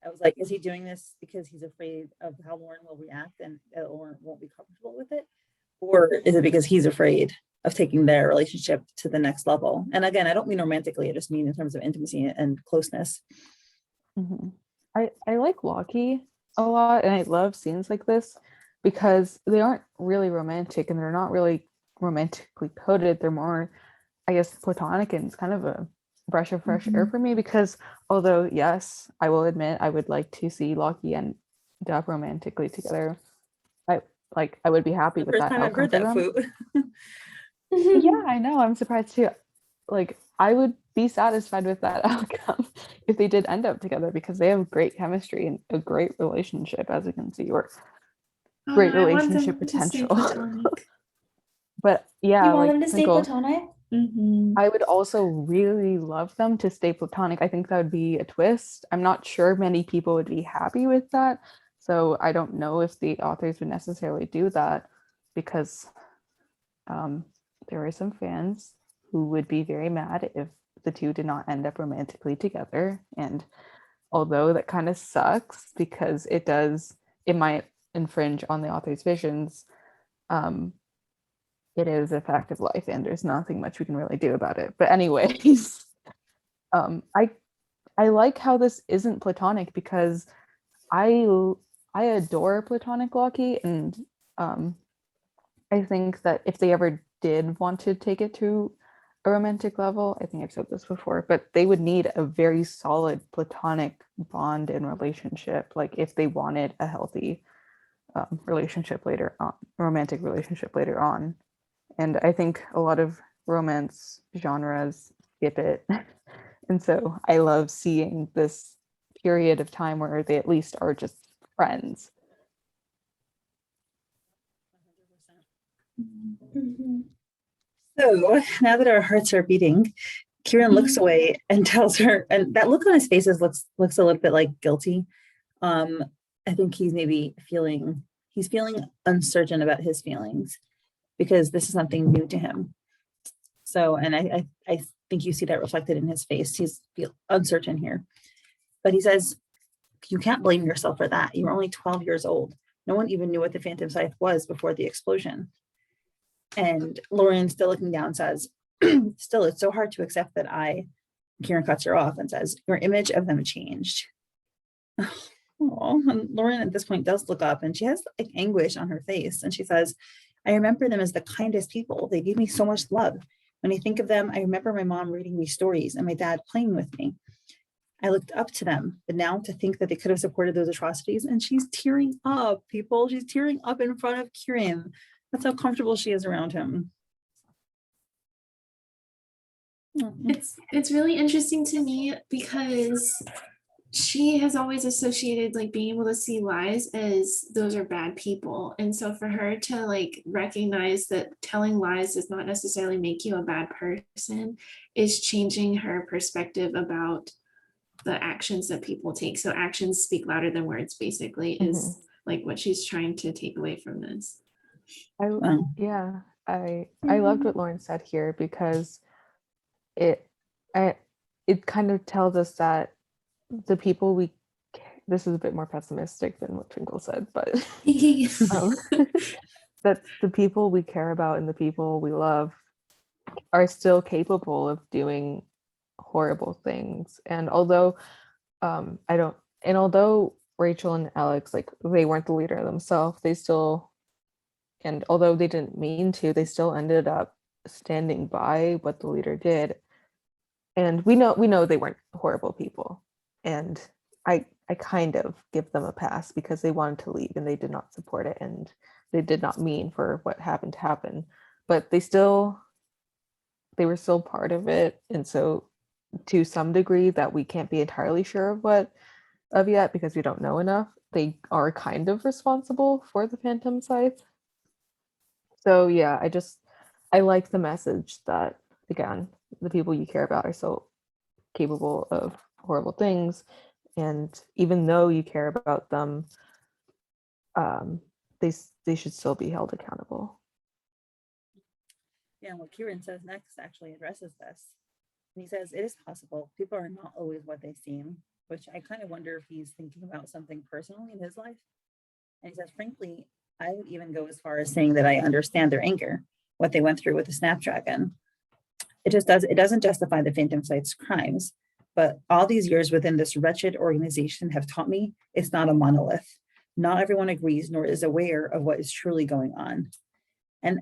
I was like, is he doing this because he's afraid of how Lauren will react and Lauren won't be comfortable with it? Or is it because he's afraid of taking their relationship to the next level? And again, I don't mean romantically, I just mean in terms of intimacy and closeness. I like Loki a lot, and I love scenes like this because they aren't really romantic, and they're not really romantically coded. They're more, I guess, platonic, and it's kind of a breath of fresh air for me, because although yes, I will admit I would like to see Loki and Duff romantically together. I would be happy with First that time I've outcome heard for that, them. Fwoot. Yeah, I know. I'm surprised too. Like, I would be satisfied with that outcome if they did end up together, because they have great chemistry and a great relationship, as you can see, or Oh, great no, I want them relationship to stay potential. platonic. But yeah, You want like them to stay Twinkle, platonic? Mhm. I would also really love them to stay platonic. I think that would be a twist. I'm not sure many people would be happy with that. So I don't know if the authors would necessarily do that, because there are some fans who would be very mad if the two did not end up romantically together. And although that kind of sucks because it might infringe on the author's visions, it is a fact of life and there's nothing much we can really do about it. But anyways, I like how this isn't platonic, because I adore platonic Loki, and I think that if they ever did want to take it to a romantic level, I think I've said this before, but they would need a very solid platonic bond and relationship, like if they wanted a healthy relationship later on, romantic relationship later on. And I think a lot of romance genres skip it. And so I love seeing this period of time where they at least are just friends. Mhm. So now that our hearts are beating, Kieran looks Mhm. away and tells her, and that look on his face looks a little bit like guilty. I think he's feeling uncertain about his feelings, because this is something new to him. So, and I think you see that reflected in his face. He's uncertain here, but he says, you can't blame yourself for that. You were only 12 years old. No one even knew what the phantom scythe was before the explosion. And Lauren, still looking down, says, still, it's so hard to accept that Kieran cuts her off and says, your image of them changed. Oh, and Lauren at this point does look up, and she has like anguish on her face. And she says, I remember them as the kindest people. They gave me so much love. When I think of them, I remember my mom reading me stories and my dad playing with me. I looked up to them, but now to think that they could have supported those atrocities, and she's tearing up, people. She's tearing up in front of Kieran. That's how comfortable she is around him. It's really interesting to me because she has always associated like being able to see lies as those are bad people. And so for her to like recognize that telling lies does not necessarily make you a bad person is changing her perspective about the actions that people take. So actions speak louder than words, basically, is like what she's trying to take away from this. Wow. Yeah, I loved what Lauren said here because it I, it kind of tells us that the people we this is a bit more pessimistic than what Twinkle said, but um, that the people we care about and the people we love are still capable of doing horrible things. And although I don't and although Rachel and Alex, like, they weren't the leader themselves, they still, and although they didn't mean to, they still ended up standing by what the leader did. And we know they weren't horrible people. And I kind of give them a pass because they wanted to leave and they did not support it and they did not mean for what happened to happen. But they were still part of it. And so to some degree that we can't be entirely sure of yet because we don't know enough, they are kind of responsible for the Phantom Scythe. So yeah, I like the message that, again, the people you care about are so capable of horrible things, and even though you care about them, they should still be held accountable. Yeah, what Kieran says next actually addresses this. And he says, it is possible people are not always what they seem, which I kind of wonder if he's thinking about something personally in his life. And he says, frankly, I would even go as far as saying that I understand their anger, what they went through with the Snapdragon. It doesn't justify the Phantom Scythe's crimes, but all these years within this wretched organization have taught me it's not a monolith. Not everyone agrees nor is aware of what is truly going on. And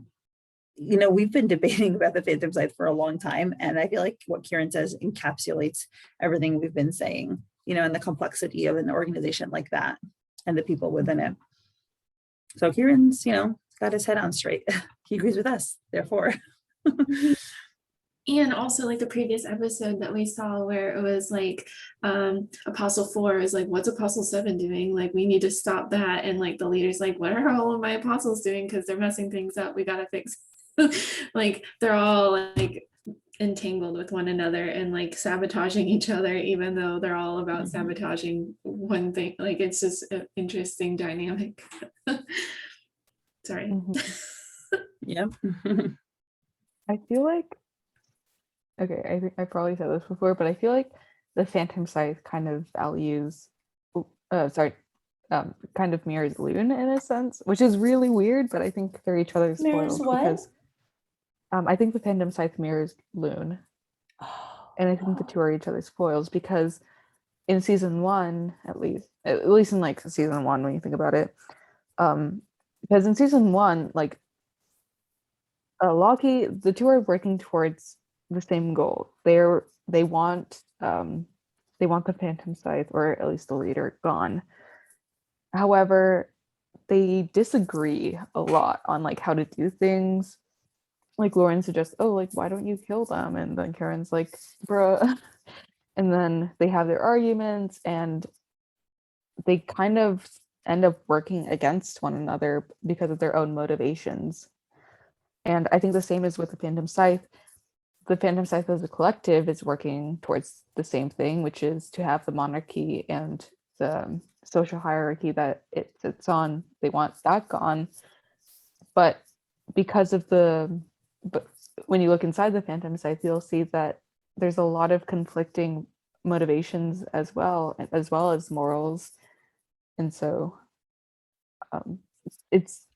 we've been debating about the Phantom Scythe for a long time, and I feel like what Kieran says encapsulates everything we've been saying, and the complexity of an organization like that and the people within it. So Kieran's, got his head on straight. He agrees with us, therefore. And also like the previous episode that we saw where it was like Apostle 4 is like, what's Apostle 7 doing? Like, we need to stop that. And like the leader's like, what are all of my apostles doing? Because they're messing things up. We gotta fix. Like they're all like entangled with one another and like sabotaging each other, even though they're all about sabotaging one thing. Like it's just an interesting dynamic. Sorry. Yep. I feel like, okay, I think I probably said this before, but I feel like the Phantom Scythe kind of values, kind of mirrors Loon in a sense, which is really weird, but I think they're each other's Mirrors foils what? because I think the Phantom Scythe mirrors Loon, and I think the two are each other's foils because in season 1, at least in like season 1 when you think about it, because in season 1, like Loki, the two are working towards the same goal. They want the Phantom Scythe, or at least the leader, gone. However, they disagree a lot on like how to do things. Like Lauren suggests, oh, like, why don't you kill them? And then Karen's like, bruh. And then they have their arguments and they kind of end up working against one another because of their own motivations. And I think the same is with the Phantom Scythe. The Phantom Scythe as a collective is working towards the same thing, which is to have the monarchy and the social hierarchy that it sits on. They want that gone. But because of but when you look inside the Phantom Scythe, you'll see that there's a lot of conflicting motivations as well as morals. And so it's,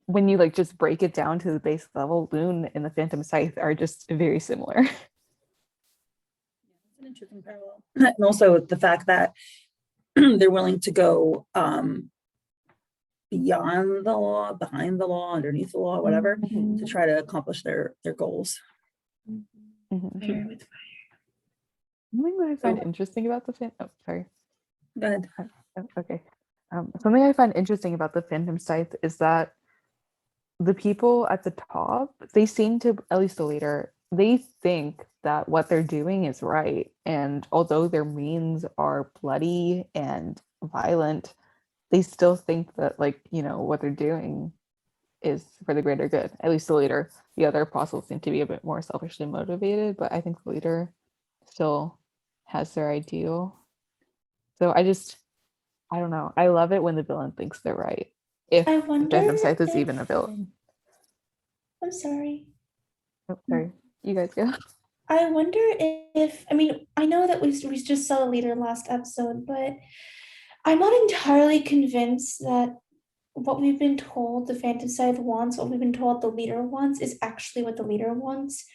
when you like just break it down to the base level, Loon and the Phantom Scythe are just very similar. It's an interesting parallel. And also the fact that they're willing to go beyond the law, behind the law, underneath the law, whatever, to try to accomplish their goals. Fire with fire. Something that I find interesting about the sorry. Go ahead. Okay. Something I find interesting about the Phantom Scythe is that the people at the top, they seem to, at least the leader, they think that what they're doing is right. And although their means are bloody and violent, they still think that, like, you know, what they're doing is for the greater good. At least the leader. The other apostles seem to be a bit more selfishly motivated, but I think the leader still has their ideal. So I don't know. I love it when the villain thinks they're right. If I wonder Random Scythe is if- even a villain. I'm sorry. Oh, sorry. You guys go. I wonder if, I mean, I know that we just saw the leader last episode, but I'm not entirely convinced that what we've been told the Phantom Scythe wants, what we've been told the leader wants, is actually what the leader wants.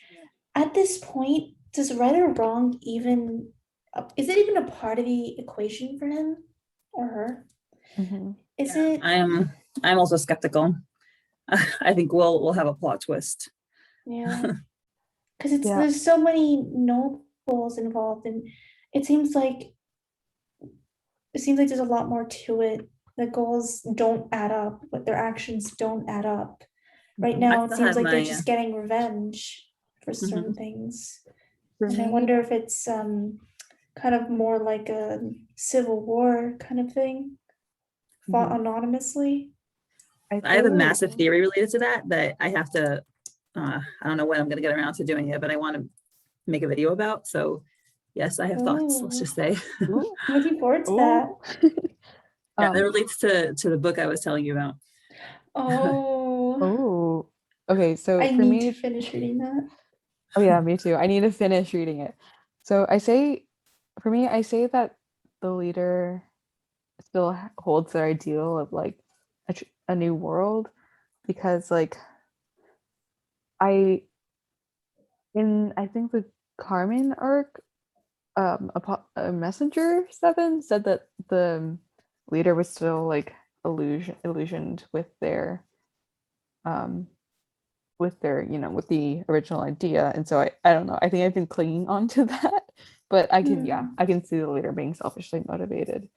At this point, does right or wrong even, is it even a part of the equation for him or her? Mm-hmm. Is it? I'm also skeptical. I think we'll have a plot twist. Yeah. Because Yeah. there's so many nobles involved, and it seems like there's a lot more to it. The goals don't add up, but their actions don't add up. Right Mhm. now, I it still seems have like they're my, just getting revenge for certain things. For And I me, wonder if it's kind of more like a civil war kind of thing, fought anonymously. I have a feel like- massive theory related to that I have to, I don't know when I'm going to get around to doing it, but I want to make a video about. So yes, I have thoughts, let's just say. Ooh, I'm looking forward to ooh. that. Yeah, that relates to the book I was telling you about. Oh, Oh, okay. So I for need me, to finish reading that. oh yeah, me too. I need to finish reading it. So I say that the leader still holds their ideal of like a new world, because like I think the Carmen arc, a messenger 7 said that the leader was still like illusioned with their, you know, with the original idea. And so I don't know, I think I've been clinging on to that, but I can see the leader being selfishly motivated.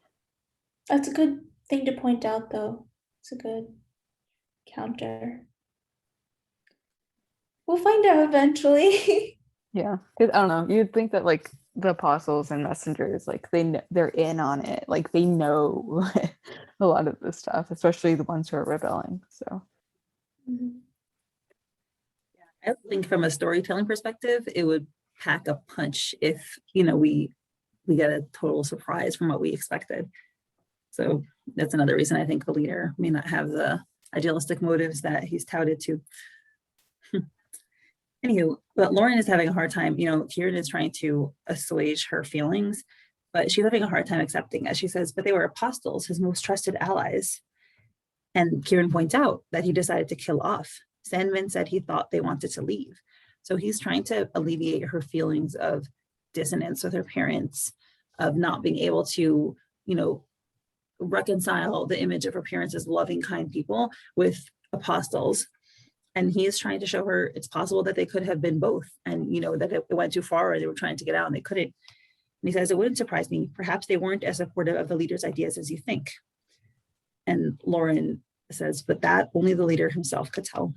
That's a good thing to point out, though. It's a good counter. We'll find out eventually. Yeah, because I don't know, you'd think that like the apostles and messengers, like they're in on it, like they know a lot of this stuff, especially the ones who are rebelling. So I think from a storytelling perspective, it would pack a punch if, you know, we get a total surprise from what we expected. So that's another reason I think the leader may not have the idealistic motives that he's touted to. Anywho, but Lauren is having a hard time. You know, Kieran is trying to assuage her feelings, but she's having a hard time accepting, as she says, but they were apostles, his most trusted allies. And Kieran points out that he decided to kill off. Sandman said he thought they wanted to leave. So he's trying to alleviate her feelings of dissonance with her parents, of not being able to, you know, reconcile the image of her parents as loving, kind people with apostles. And he is trying to show her it's possible that they could have been both, and, you know, that it went too far or they were trying to get out and they couldn't. And he says, it wouldn't surprise me. Perhaps they weren't as supportive of the leader's ideas as you think. And Lauren says, but that only the leader himself could tell.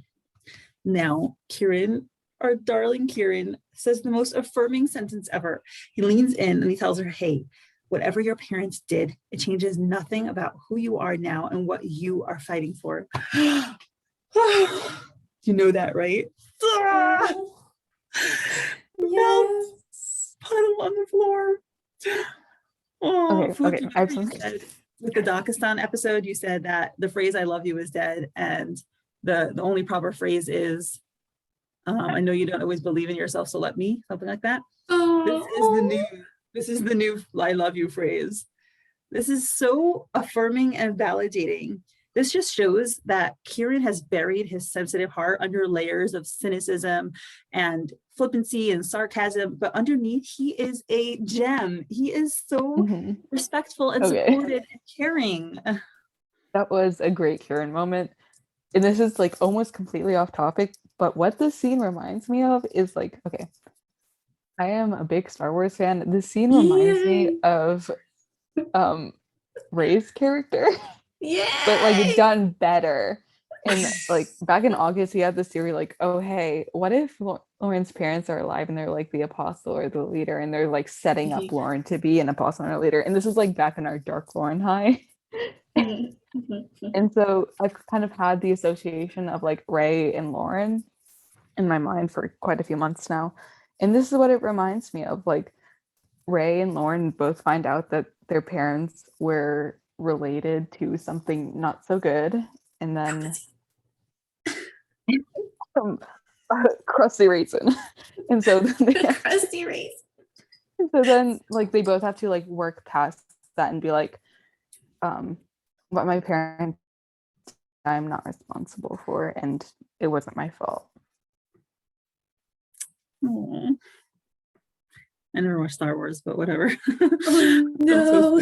Now, Kieran, our darling Kieran, says the most affirming sentence ever. He leans in and he tells her, hey, whatever your parents did, it changes nothing about who you are now and what you are fighting for. You know that, right? Yes. Puddle on the floor. Oh, Okay, Fwoot, okay, remember I have you something. said with the Dakistan episode, you said that the phrase "I love you" is dead, and the only proper phrase is, "I know you don't always believe in yourself, so let me," something like that. This is the new "I love you" phrase. This is so affirming and validating. This just shows that Kieran has buried his sensitive heart under layers of cynicism and flippancy and sarcasm, but underneath he is a gem. He is so respectful and supportive and caring. That was a great Kieran moment. And this is like almost completely off topic, but what this scene reminds me of is like, okay, I am a big Star Wars fan. This scene reminds me of Rey's character. Yeah. But like done better. And like back in August, he had this theory like, oh, hey, what if Lauren's parents are alive and they're like the apostle or the leader and they're like setting up Lauren to be an apostle or a leader? And this is like back in our dark Lauren high. And so I've kind of had the association of like Ray and Lauren in my mind for quite a few months now. And this is what it reminds me of. Like Ray and Lauren both find out that their parents were related to something not so good. And then crusty raisin. And so they Crusty raisin. so then like they both have to like work past that and be like, what my parents I'm not responsible for, and it wasn't my fault. Aww. I never watched Star Wars, but whatever. Oh, no.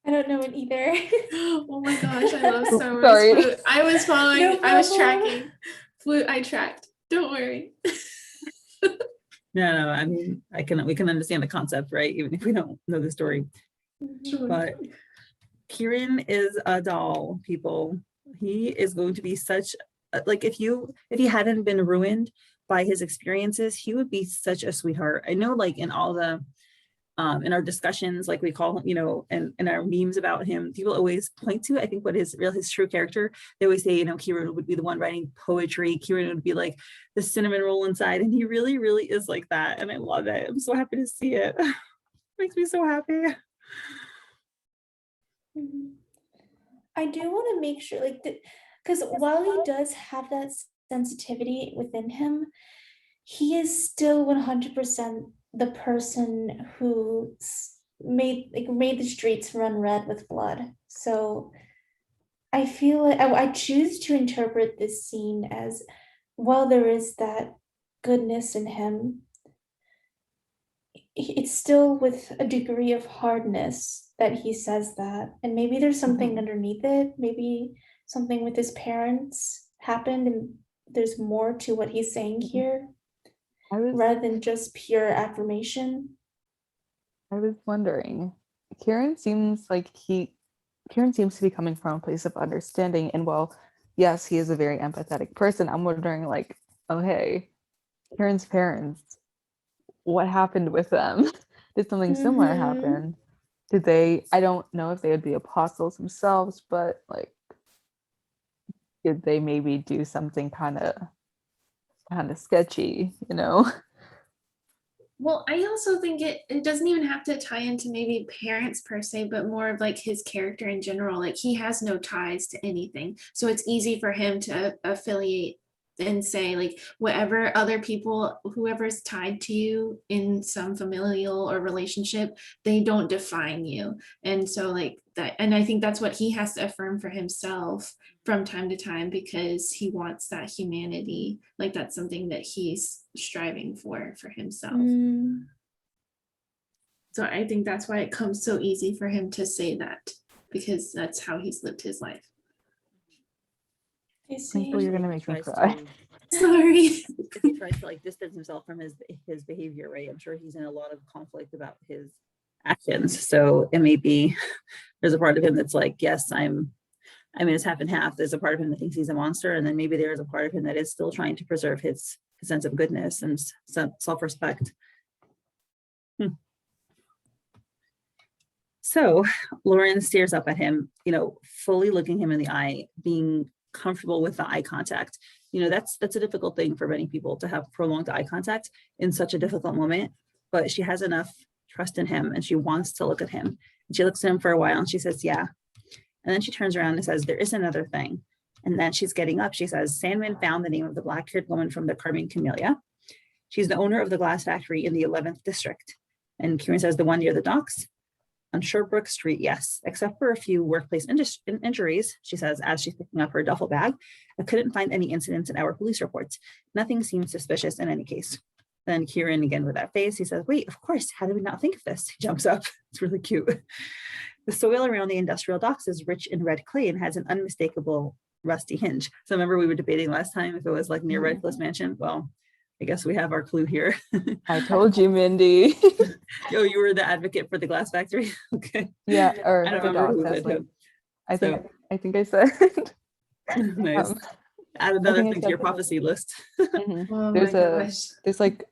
I don't know it either. Oh my gosh, I love Star Wars. Sorry. Fwoot. I was following, No I was problem. tracking. Fwoot, I tracked. Don't worry. No, I mean, we can understand the concept, right? Even if we don't know the story. But Kieran is a doll, people. He is going to be such like if he hadn't been ruined by his experiences, he would be such a sweetheart. I know, like in all the in our discussions, like we call him, you know, and in our memes about him, people always point to, I think, what his true character. They always say, you know, Kieran would be the one writing poetry. Kieran would be like the cinnamon roll inside, and he really, really is like that. And I love it. I'm so happy to see it. Makes me so happy. I do want to make sure, like, because while he does have that sensitivity within him, he is still 100% the person who made the streets run red with blood. So I feel like I choose to interpret this scene as, while there is that goodness in him, it's still with a degree of hardness that he says that. And maybe there's something underneath it. Maybe something with his parents happened and there's more to what he's saying here rather than just pure affirmation. I was wondering, Kieran seems to be coming from a place of understanding, and while yes, he is a very empathetic person, I'm wondering like, oh hey, Kieran's parents, what happened with them? Did something similar happen? Did they, I don't know if they would be apostles themselves, but like, did they maybe do something kind of sketchy, you know? Well, I also think it doesn't even have to tie into maybe parents per se, but more of like his character in general. Like he has no ties to anything. So it's easy for him to affiliate and say like whatever other people, whoever's tied to you in some familial or relationship, they don't define you. And so like that, and I think that's what he has to affirm for himself from time to time, because he wants that humanity. Like that's something that he's striving for himself. So I think that's why it comes so easy for him to say that, because that's how he's lived his life. You're gonna make me cry. Sorry. If he tries to like distance himself from his behavior, right? I'm sure he's in a lot of conflict about his actions. So it may be there's a part of him that's like, yes, I mean, it's half and half. There's a part of him that thinks he's a monster, and then maybe there's a part of him that is still trying to preserve his sense of goodness and self-respect. So Lauren stares up at him, you know, fully looking him in the eye, being comfortable with the eye contact. You know, that's a difficult thing for many people, to have prolonged eye contact in such a difficult moment, but she has enough trust in him and she wants to look at him. And she looks at him for a while and she says, yeah. And then she turns around and says, there is another thing. And then she's getting up. She says, Sandman found the name of the black-haired woman from the Carmine Camellia. She's the owner of the glass factory in the 11th district. And Kieran says, the one near the docks? On Sherbrooke Street, yes, except for a few workplace injuries, she says, as she's picking up her duffel bag. I couldn't find any incidents in our police reports. Nothing seems suspicious in any case. Then Kieran, again with that face, he says, wait, of course, how did we not think of this? He jumps up. It's really cute. The soil around the industrial docks is rich in red clay and has an unmistakable rusty hinge. So remember we were debating last time if it was like near Red Cliff Mansion? Well, I guess we have our clue here. I told you, Mindy. Yo, you were the advocate for the glass factory? Okay. Yeah, or I don't the remember dog who said said like, who. I think I said Nice. Um, Add I another think thing it's to your definitely- prophecy list. mhm. Oh There's my a gosh. there's like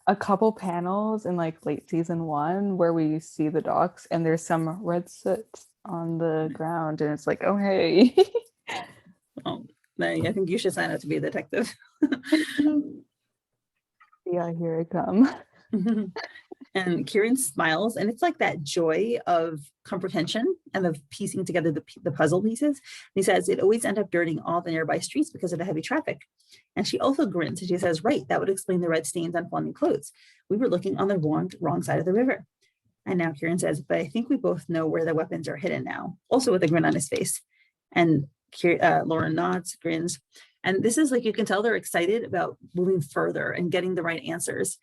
a couple panels in like late season 1 where we see the docks and there's some red soot on the ground and it's like, oh hey. Oh, I think you should sign up to be a detective. Yeah, here I come. And Kieran smiles, and it's like that joy of comprehension and of piecing together the puzzle pieces. And he says it always ends up dirtying all the nearby streets because of the heavy traffic. And she also grins and she says, right, that would explain the red stains on Fleming clothes. We were looking on the wrong side of the river. And now Kieran says, but I think we both know where the weapons are hidden now, also with a grin on his face. And Lauren nods, grins. And this is like, you can tell they're excited about moving further and getting the right answers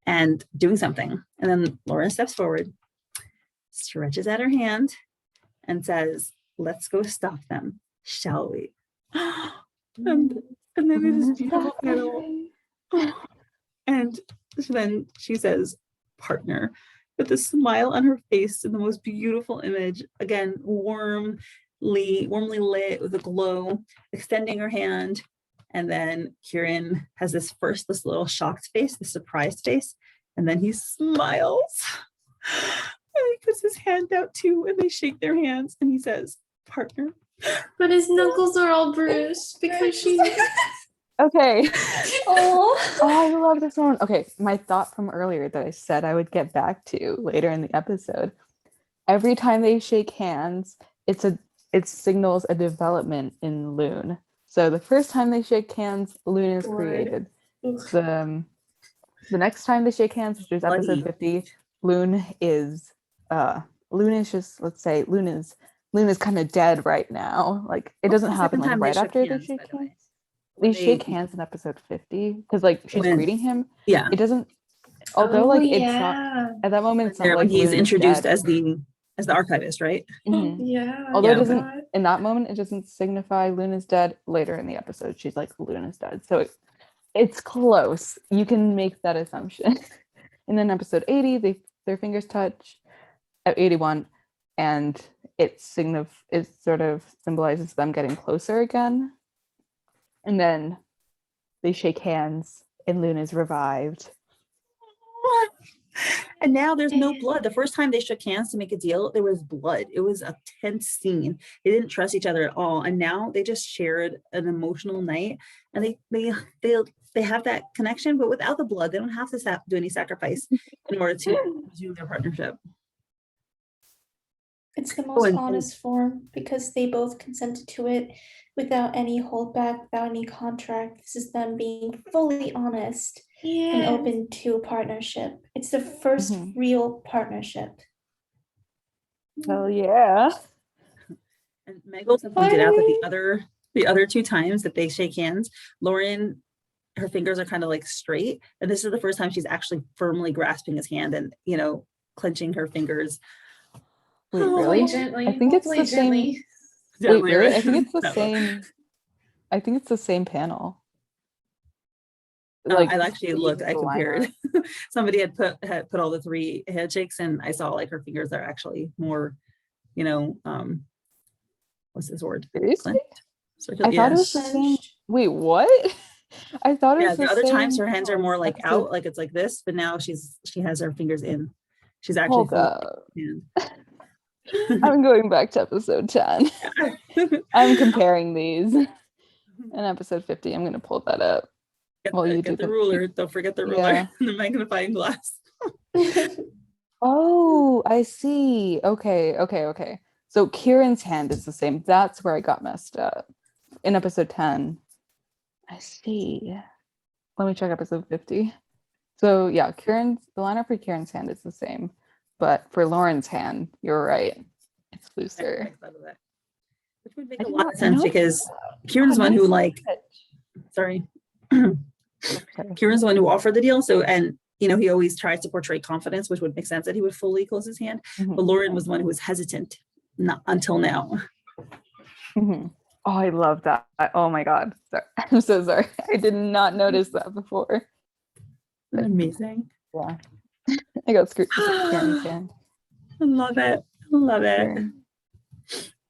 and doing something. And then Lauren steps forward, stretches out her hand, and says, let's go stop them, shall we? and then there's this beautiful panel. And then she says, partner, with a smile on her face in the most beautiful image, again, warmly lit with a glow, extending her hand. And then Kieran has this little shocked face, this surprised face, and then he smiles. And he puts his hand out too, and they shake their hands, and he says, partner. But his knuckles are all bruised because she. Okay. Oh, Oh, I love this one. Okay, my thought from earlier that I said I would get back to later in the episode. Every time they shake hands, it signals a development in Loon. So the first time they shake hands, Loon is Lord. created. The next time they shake hands, which is episode Bloody. 50, Loon is just, let's say Loon is kind of dead right now. Like it doesn't The happen second like time right they shook after they hands, shake by the way. hands. When They shake hands in episode 50 because like she's When- greeting him. Yeah. It doesn't, although Oh, like it's not yeah. at that moment it's not There, when like he's Loon is introduced dead. as the archivist, right? Mhm. Yeah. Although Yeah. it doesn't in that moment it doesn't signify Luna's dead. Later in the episode she's like Luna's dead, so it's close. You can make that assumption. And then episode 80 their fingers touch at 81 and it sort of symbolizes them getting closer again, and then they shake hands and Luna's revived. And now there's no blood. The first time they shook hands to make a deal, there was blood. It was a tense scene. They didn't trust each other at all. And now they just shared an emotional night, and they have that connection, but without the blood, they don't have to do any sacrifice in order to resume their partnership. it's the most and- honest form because they both consented to it without any holdback, without any contract. This is them being fully honest and Yeah. open to partnership. It's the first Mhm. real partnership. Hell yeah. And Meg also pointed out that the other two times that they shake hands, Lauren, her fingers are kind of like straight, and this is the first time she's actually firmly grasping his hand and clenching her fingers. Wait, Hopefully really? gently. I think it's Hopefully the same. gently. Wait, really? Right? I think it's the That one. same. I think it's the same panel. I actually looked. I the compared. lineup. Somebody had put all the three handshakes, and I saw like her fingers are actually more, what's this word? Seriously? Circle- I thought it yeah. was the same. Wait, what? I thought it Yeah, was the other times same her hands are more like episode. out, like it's like this, but now she has her fingers in. She's actually Hold fully up. in. I'm going back to episode 10. I'm comparing these. In episode 50, I'm gonna pull that up. Well, you Get do the ruler. Don't forget the ruler. Yeah. The magnifying glass. Oh, I see. Okay. So Kieran's hand is the same. That's where I got messed up. In episode 10. I see. Let me check episode 50. So yeah, the lineup for Kieran's hand is the same. But for Lauren's hand, you're right. It's looser. Which would make I a did lot not of sense know because Kieran's the one who sorry. Kieran's the one who offered the deal. So, and he always tries to portray confidence, which would make sense that he would fully close his hand. Mhm. But Lauren was the one who was hesitant, not until now. Mhm. Oh, I love that. Oh my God. Sorry. I'm so sorry. I did not notice that before. Amazing. Yeah. I got screwed with Kieran's hand. I love it. I love it. Kieran.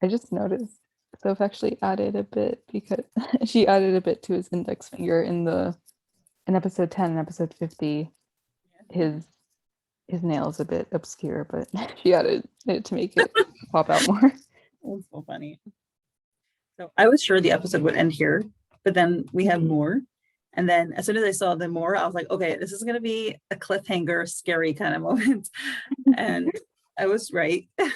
I just noticed. Soph actually added a bit because she added a bit to his index finger in episode 10 and episode 50. His nail's a bit obscure, but she added it to make it pop out more. That's so funny. So I was sure the episode would end here, but then we have more. And then as soon as I saw the more, I was like, okay, this is going to be a cliffhanger, scary kind of moment. And I was right. I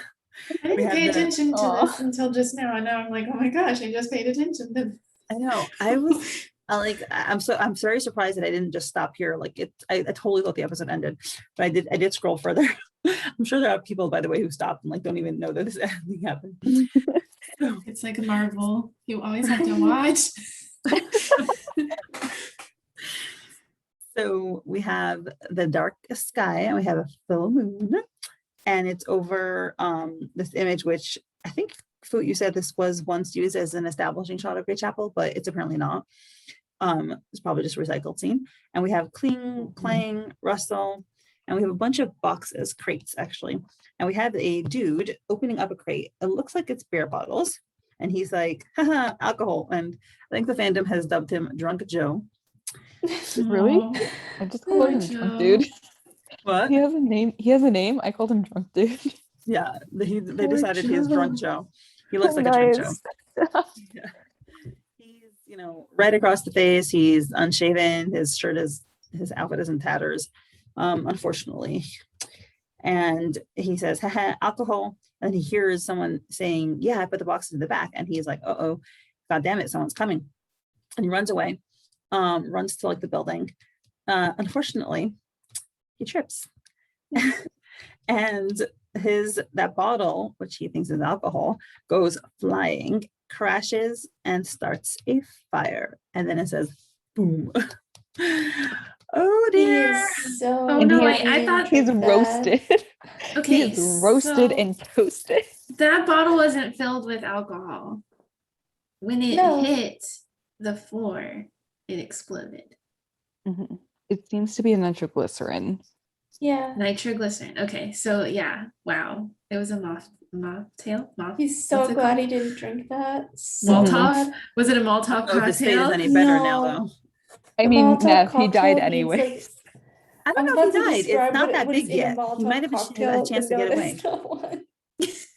We didn't had pay the- attention to Aw. this until just now, and now I'm like, oh my gosh, I just paid attention to. I know. I was I'm very surprised that I didn't just stop here. Like I totally thought the episode ended, but I did scroll further. I'm sure there are people, by the way, who stopped and like don't even know that this ending happened. So, It's like a Marvel. You always have to watch. so we have the dark sky and we have a full moon, and it's over this image, which I think Fwoot, you said this was once used as an establishing shot of Great Chapel, but it's apparently not. It's probably just a recycled scene. And we have cling, clang, rustle, and we have a bunch of boxes, crates actually. And we have a dude opening up a crate. It looks like it's beer bottles. And he's like, haha, alcohol. And I think the fandom has dubbed him Drunk Joe. Really? Aw. I just called him Poor drunk Joe. dude. What? He has a name. I called him drunk dude. Yeah, they Poor decided he's Joe. Drunk Joe. He looks like a drunk Joe. Nice. Yeah. He's, red across the face. He's unshaven. His outfit is in tatters, unfortunately. And he says, haha, alcohol. And he hears someone saying, yeah, I put the boxes in the back. And he's like, uh-oh, God damn it, someone's coming. And he runs away, runs to like the building. Unfortunately, he trips. And that bottle, which he thinks is alcohol, goes flying, crashes, and starts a fire. And then it says, boom. Oh He dear. is so. Oh, no, happy I to thought- drink He's that. roasted. Okay, He is roasted so and toasted. that bottle wasn't filled with alcohol. When it No. hit the floor, it exploded. Mhm. It seems to be a nitroglycerin. Yeah. Nitroglycerin. Okay, so yeah, wow. It was a mocktail. He's so What's it glad called? he didn't drink that. So Molotov? glad. Was it a I Molotov don't know if his fate is cocktail? any better now, No. though. I The mean, Molotov Nev, he died cocktail means, anyway. like, I I'm don't know if about to he died. It's describe not that what is big in a yet. He Molotov might have cocktail, had a chance to but get no, away. there's not one.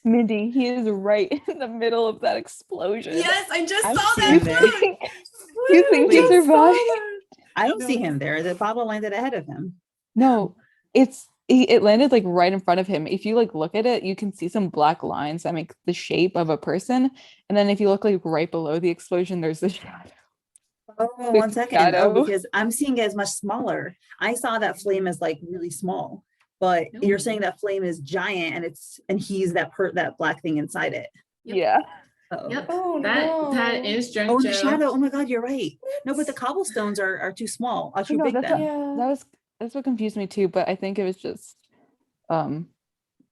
Mindy, he is right in the middle of that explosion. Yes, I just I'm saw seeing that. that. too. You think I he just saw survived? that. I don't see No. him there. The bottle landed ahead of him. No, it landed like right in front of him. If you like look at it, you can see some black lines that make the shape of a person. And then if you look like right below the explosion, there's the shadow. Oh, Big 1 second. shadow. Oh, because I'm seeing it as much smaller. I saw that flame as like really small, but No. you're saying that flame is giant and he's that black thing inside it. Yep. Yeah. Uh-oh. Yep. Oh, That no. is Drunk Oh, Joe. the shadow. Oh my God, you're right. No, but the cobblestones are too small, are too No, big that's then. Yeah. that's what confused me too, but I think it was just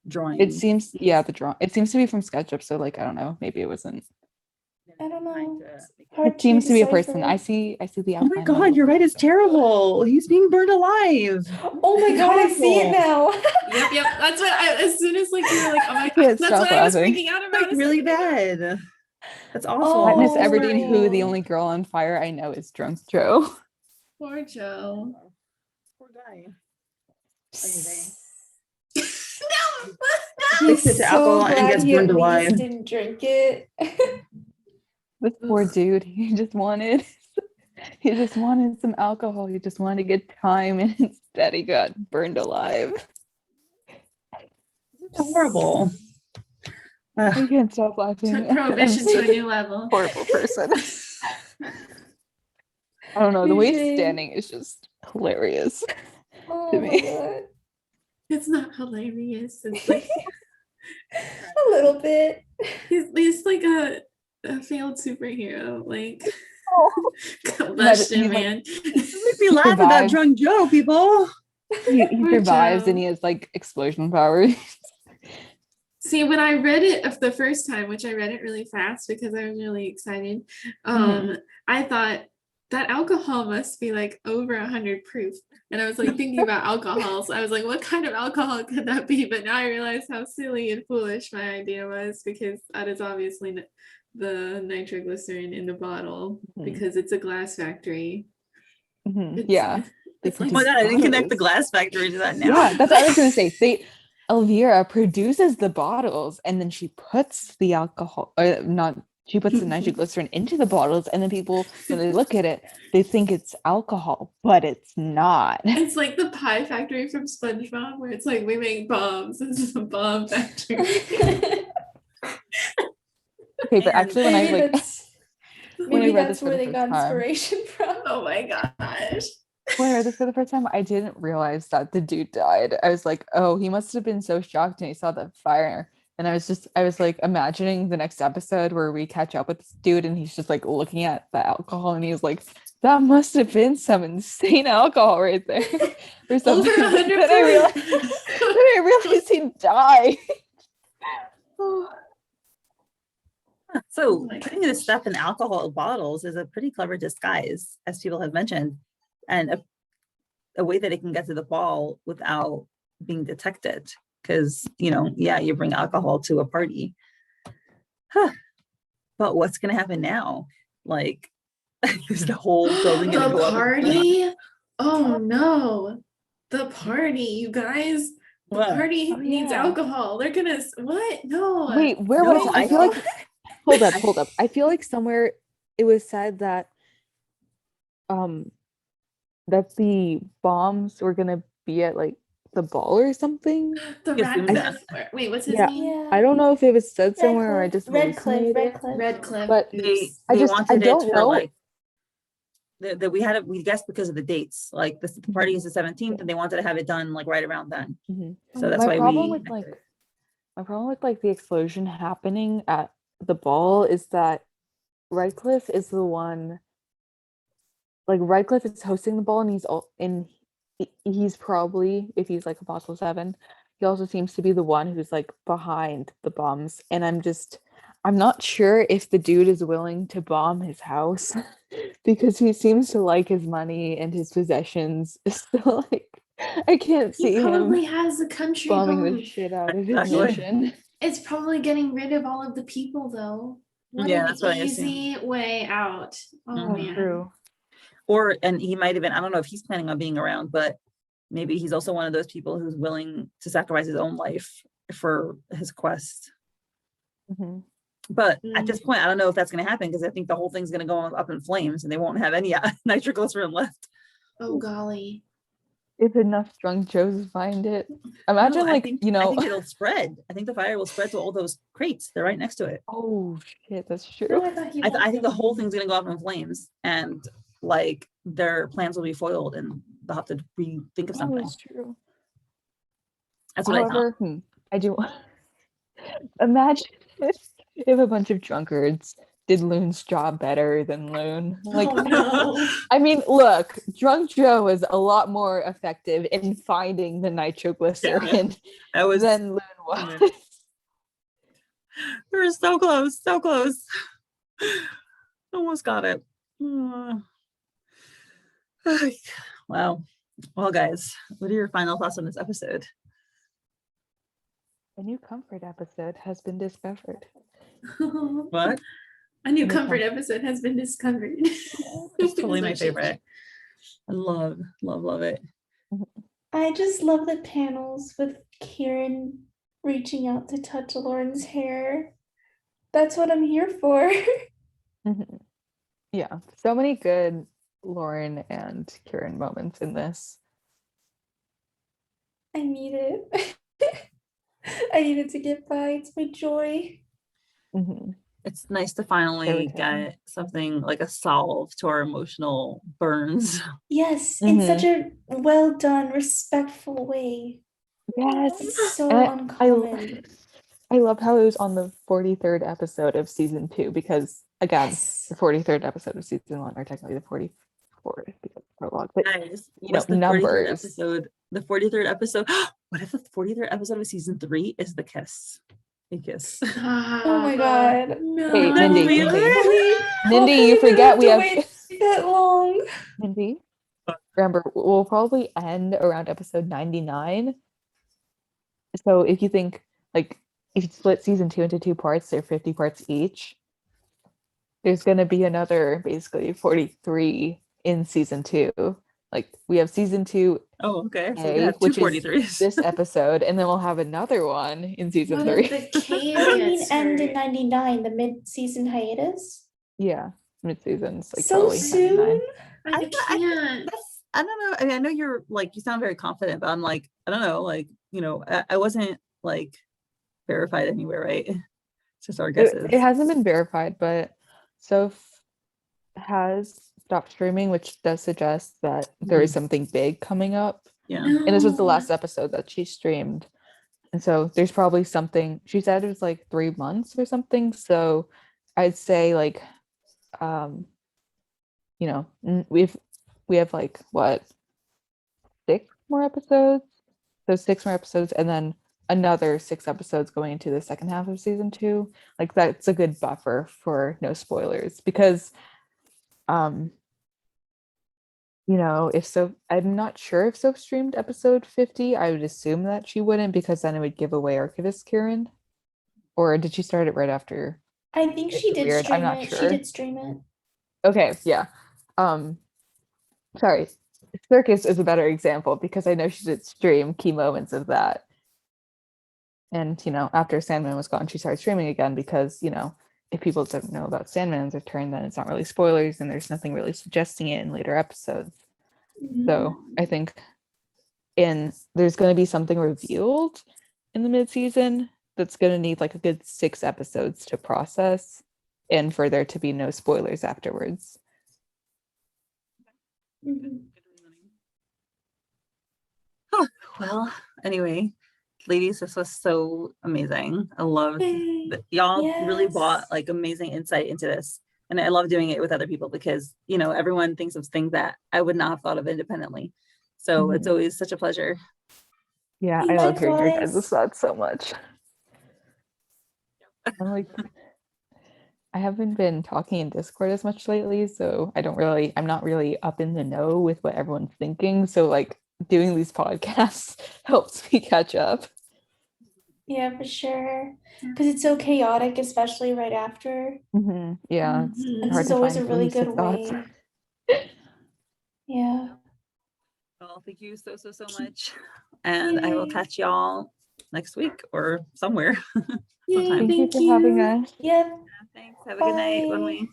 Drawing. it seems the draw it seems to be from SketchUp, so like I don't know, maybe it wasn't. I don't know. It Hard seems to be a person. decipher. I see the Oh outline. my of God, it. you're right. It's terrible. He's being burned alive. Oh my God, I see it now. Yep. That's what as soon as like you were like, oh my Can't god, that's stop what I was laughing. freaking out about. Like a really second ago. bad. That's awful. Oh. Katniss Everdeen, who the Oh. only girl on fire I know is Drunk Joe. Poor Joe. Poor guy. No. Takes it to alcohol and gets he burned at alive. least didn't drink it. This poor Ugh. dude, he just wanted some alcohol. He just wanted to get time, and instead he got burned alive. It's horrible. I can't stop laughing. Took prohibition to a new level. Horrible person. I don't know. The way he's Shame. standing is just hilarious. Oh To my me. God. It's not hilarious. It's like A little bit. he's like a failed superhero. Like Oh. combustion he's like- man. Make me laugh about survived. Drunk Joe, people. He Poor survives Joe. and he has like explosion powers. See, when I read it the first time, which I read it really fast because I was really excited, I thought that alcohol must be like over 100 proof. And I was like thinking about alcohol. So I was like, what kind of alcohol could that be? But now I realize how silly and foolish my idea was, because that is obviously the nitroglycerin in the bottle Mhm. because it's a glass factory. It's- Yeah. It's Oh like my god, I didn't connect the bottles. glass factory to that now. Yeah, that's what I was gonna say. Elvira produces the bottles and then she puts the alcohol, or not, she puts the nitroglycerin into the bottles, and then people, when they look at it, they think it's alcohol, but it's not. it's like the pie factory from SpongeBob where it's like we make bombs. This is a bomb factory. Okay, but And actually, when I Maybe like that's when I maybe read that's this for where the they first got time, inspiration from. Oh my gosh. when I read this for the first time, I didn't realize that the dude died. I was like, oh, he must have been so shocked when he saw the fire. And I was like imagining the next episode where we catch up with this dude and he's just like looking at the alcohol and he's like, that must have been some insane alcohol right there. Or something. Over 100 Then I realized he died. So Oh my putting this gosh. stuff in alcohol bottles is a pretty clever disguise, as people have mentioned, and a way that it can get to the ball without being detected. Because, yeah, you bring alcohol to a party. Huh. But what's going to happen now? Like, is the whole building going to The go up? party? Oh no. The party, you guys. The What? party Oh, needs yeah. alcohol. They're gonna what? No. Wait, where No, was it? I I feel think- like hold up. I feel like somewhere it was said that that the bombs were gonna be at like the ball or something. The Yes, we Radcliffe. know. Wait, what's his Yeah. name? Yeah. I don't know if it was said somewhere or I just Redcliffe. hallucinated, Redcliffe. but Oops. I they just I wanted it don't for know. like that we guessed because of the dates. Like the party is the 17th, and they wanted to have it done like right around then. Mhm. So that's My why problem we with the explosion happening at the ball is that Redcliffe is the one, like Redcliffe is hosting the ball and he's probably, if he's like Apostle 7, he also seems to be the one who's like behind the bombs. And I'm not sure if the dude is willing to bomb his house because he seems to like his money and his possessions. So like I can't He see him probably has a country bombing the home. shit out of his Exactly. mission. It's probably getting rid of all of the people though. What Yeah, an that's what I assume. easy way out. Oh Mhm. man. True. And he might have been, I don't know if he's planning on being around, but maybe he's also one of those people who's willing to sacrifice his own life for his quest. Mhm. But at this point, I don't know if that's going to happen because I think the whole thing's going to go up in flames and they won't have any nitroglycerin left. Oh golly. If enough drunk Joes find it. Imagine No, like, I think it'll spread. I think the fire will spread to all those crates. They're right next to it. oh shit, that's Oh, true. I thought he I think the left whole them. thing's going to go up in flames and like their plans will be foiled and they'll have to rethink of Oh, something. that's true. That's what I thought. However, I do imagine if a bunch of drunkards did Loon's job better than Loon. Like, Oh no. I mean, look, Drunk Joe was a lot more effective in finding the nitroglycerin That was than Loon was. we were so close, so close. Almost got it. Wow. Well, guys, what are your final thoughts on this episode? A new comfort episode has been discovered. What? A new New comfort episode has been discovered. It's totally my favorite. I love it. I just love the panels with Kieran reaching out to touch Lauren's hair. That's what I'm here for. Mhm. Yeah, so many good Lauren and Kieran moments in this. I need it. I need it to get by. It's my joy. Mhm. It's nice to finally Everything. get something like a solve to our emotional burns. Yes, in such a well done, respectful way. Yes. It's so And I uncommon. loved how it was on the 43rd episode of season 2 because again, Yes. the 43rd episode of season 1 are technically the 44th because of prologue. But Guys, you know, what's the 43rd numbers. episode? The 43rd episode. What if the 43rd episode of season 3 is the kiss? A kiss. Oh my god. No. Wait, That Mindy, will be Mindy. amazing. Mindy, Hopefully you we don't forget have we to have wait that long. Mindy. Remember, we'll probably end around episode 99. So if you think like if you split season 2 into 2 parts, they're 50 parts each. there's going to be another basically 43 in season 2. Like we have season 2 Oh, okay. So we A, have which is 243s. this episode, and then we'll have another one in season What 3. if the cave Oh, you mean gets end in hurt? 99, the mid-season hiatus? Yeah, mid-seasons, like So probably soon? 99. I can't. I don't know. I mean, I know you're like, you sound very confident, but I'm like, I don't know, like, I wasn't like verified anywhere, right? It's just our guesses. It hasn't been verified, but Soph has stopped streaming, which does suggest that there is something big coming up. Yeah. And this was the No. last episode that she streamed. And so there's probably something, she said it was like 3 months or something. So I'd say like, we have like what, 6 more episodes? So 6 more episodes, and then another 6 episodes going into the second half of season 2. Like that's a good buffer for no spoilers, because if so, I'm not sure if Soph streamed episode 50. I would assume that she wouldn't, because then it would give away Archivist Kieran. Or did she start it right after? I think she It's did weird, I'm stream not it. She sure. did stream it. Okay, yeah. Sorry. Circus is a better example, because I know she did stream key moments of that. And, after Sandman was gone, she started streaming again because, if people don't know about Sandman's return, then it's not really spoilers and there's nothing really suggesting it in later episodes. So I think there's going to be something revealed in the mid-season that's going to need like a good 6 episodes to process, and for there to be no spoilers afterwards. Mhm. Oh, well, anyway, ladies, this was so amazing. I love Yay. that y'all really brought Yes. like amazing insight into this. And I love doing it with other people because, everyone thinks of things that I would not have thought of independently. So it's always such a pleasure. Yeah, I love hearing your Likewise. guys' thoughts so much. I'm like, I haven't been talking in Discord as much lately, so I'm not really up in the know with what everyone's thinking. So like doing these podcasts helps me catch up. Yeah, for sure. Because it's so chaotic, especially right after. Yeah, it's Mhm. And this hard is to always a find really cohesive good thoughts. way. Yeah. Well, thank you so, so, so much. And I will Yay. catch y'all next week or somewhere. Yay, sometime. Thank you thank for having you. us. Yep. Thanks. Have a good night. Bye.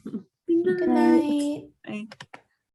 Good Good night. night. Bye.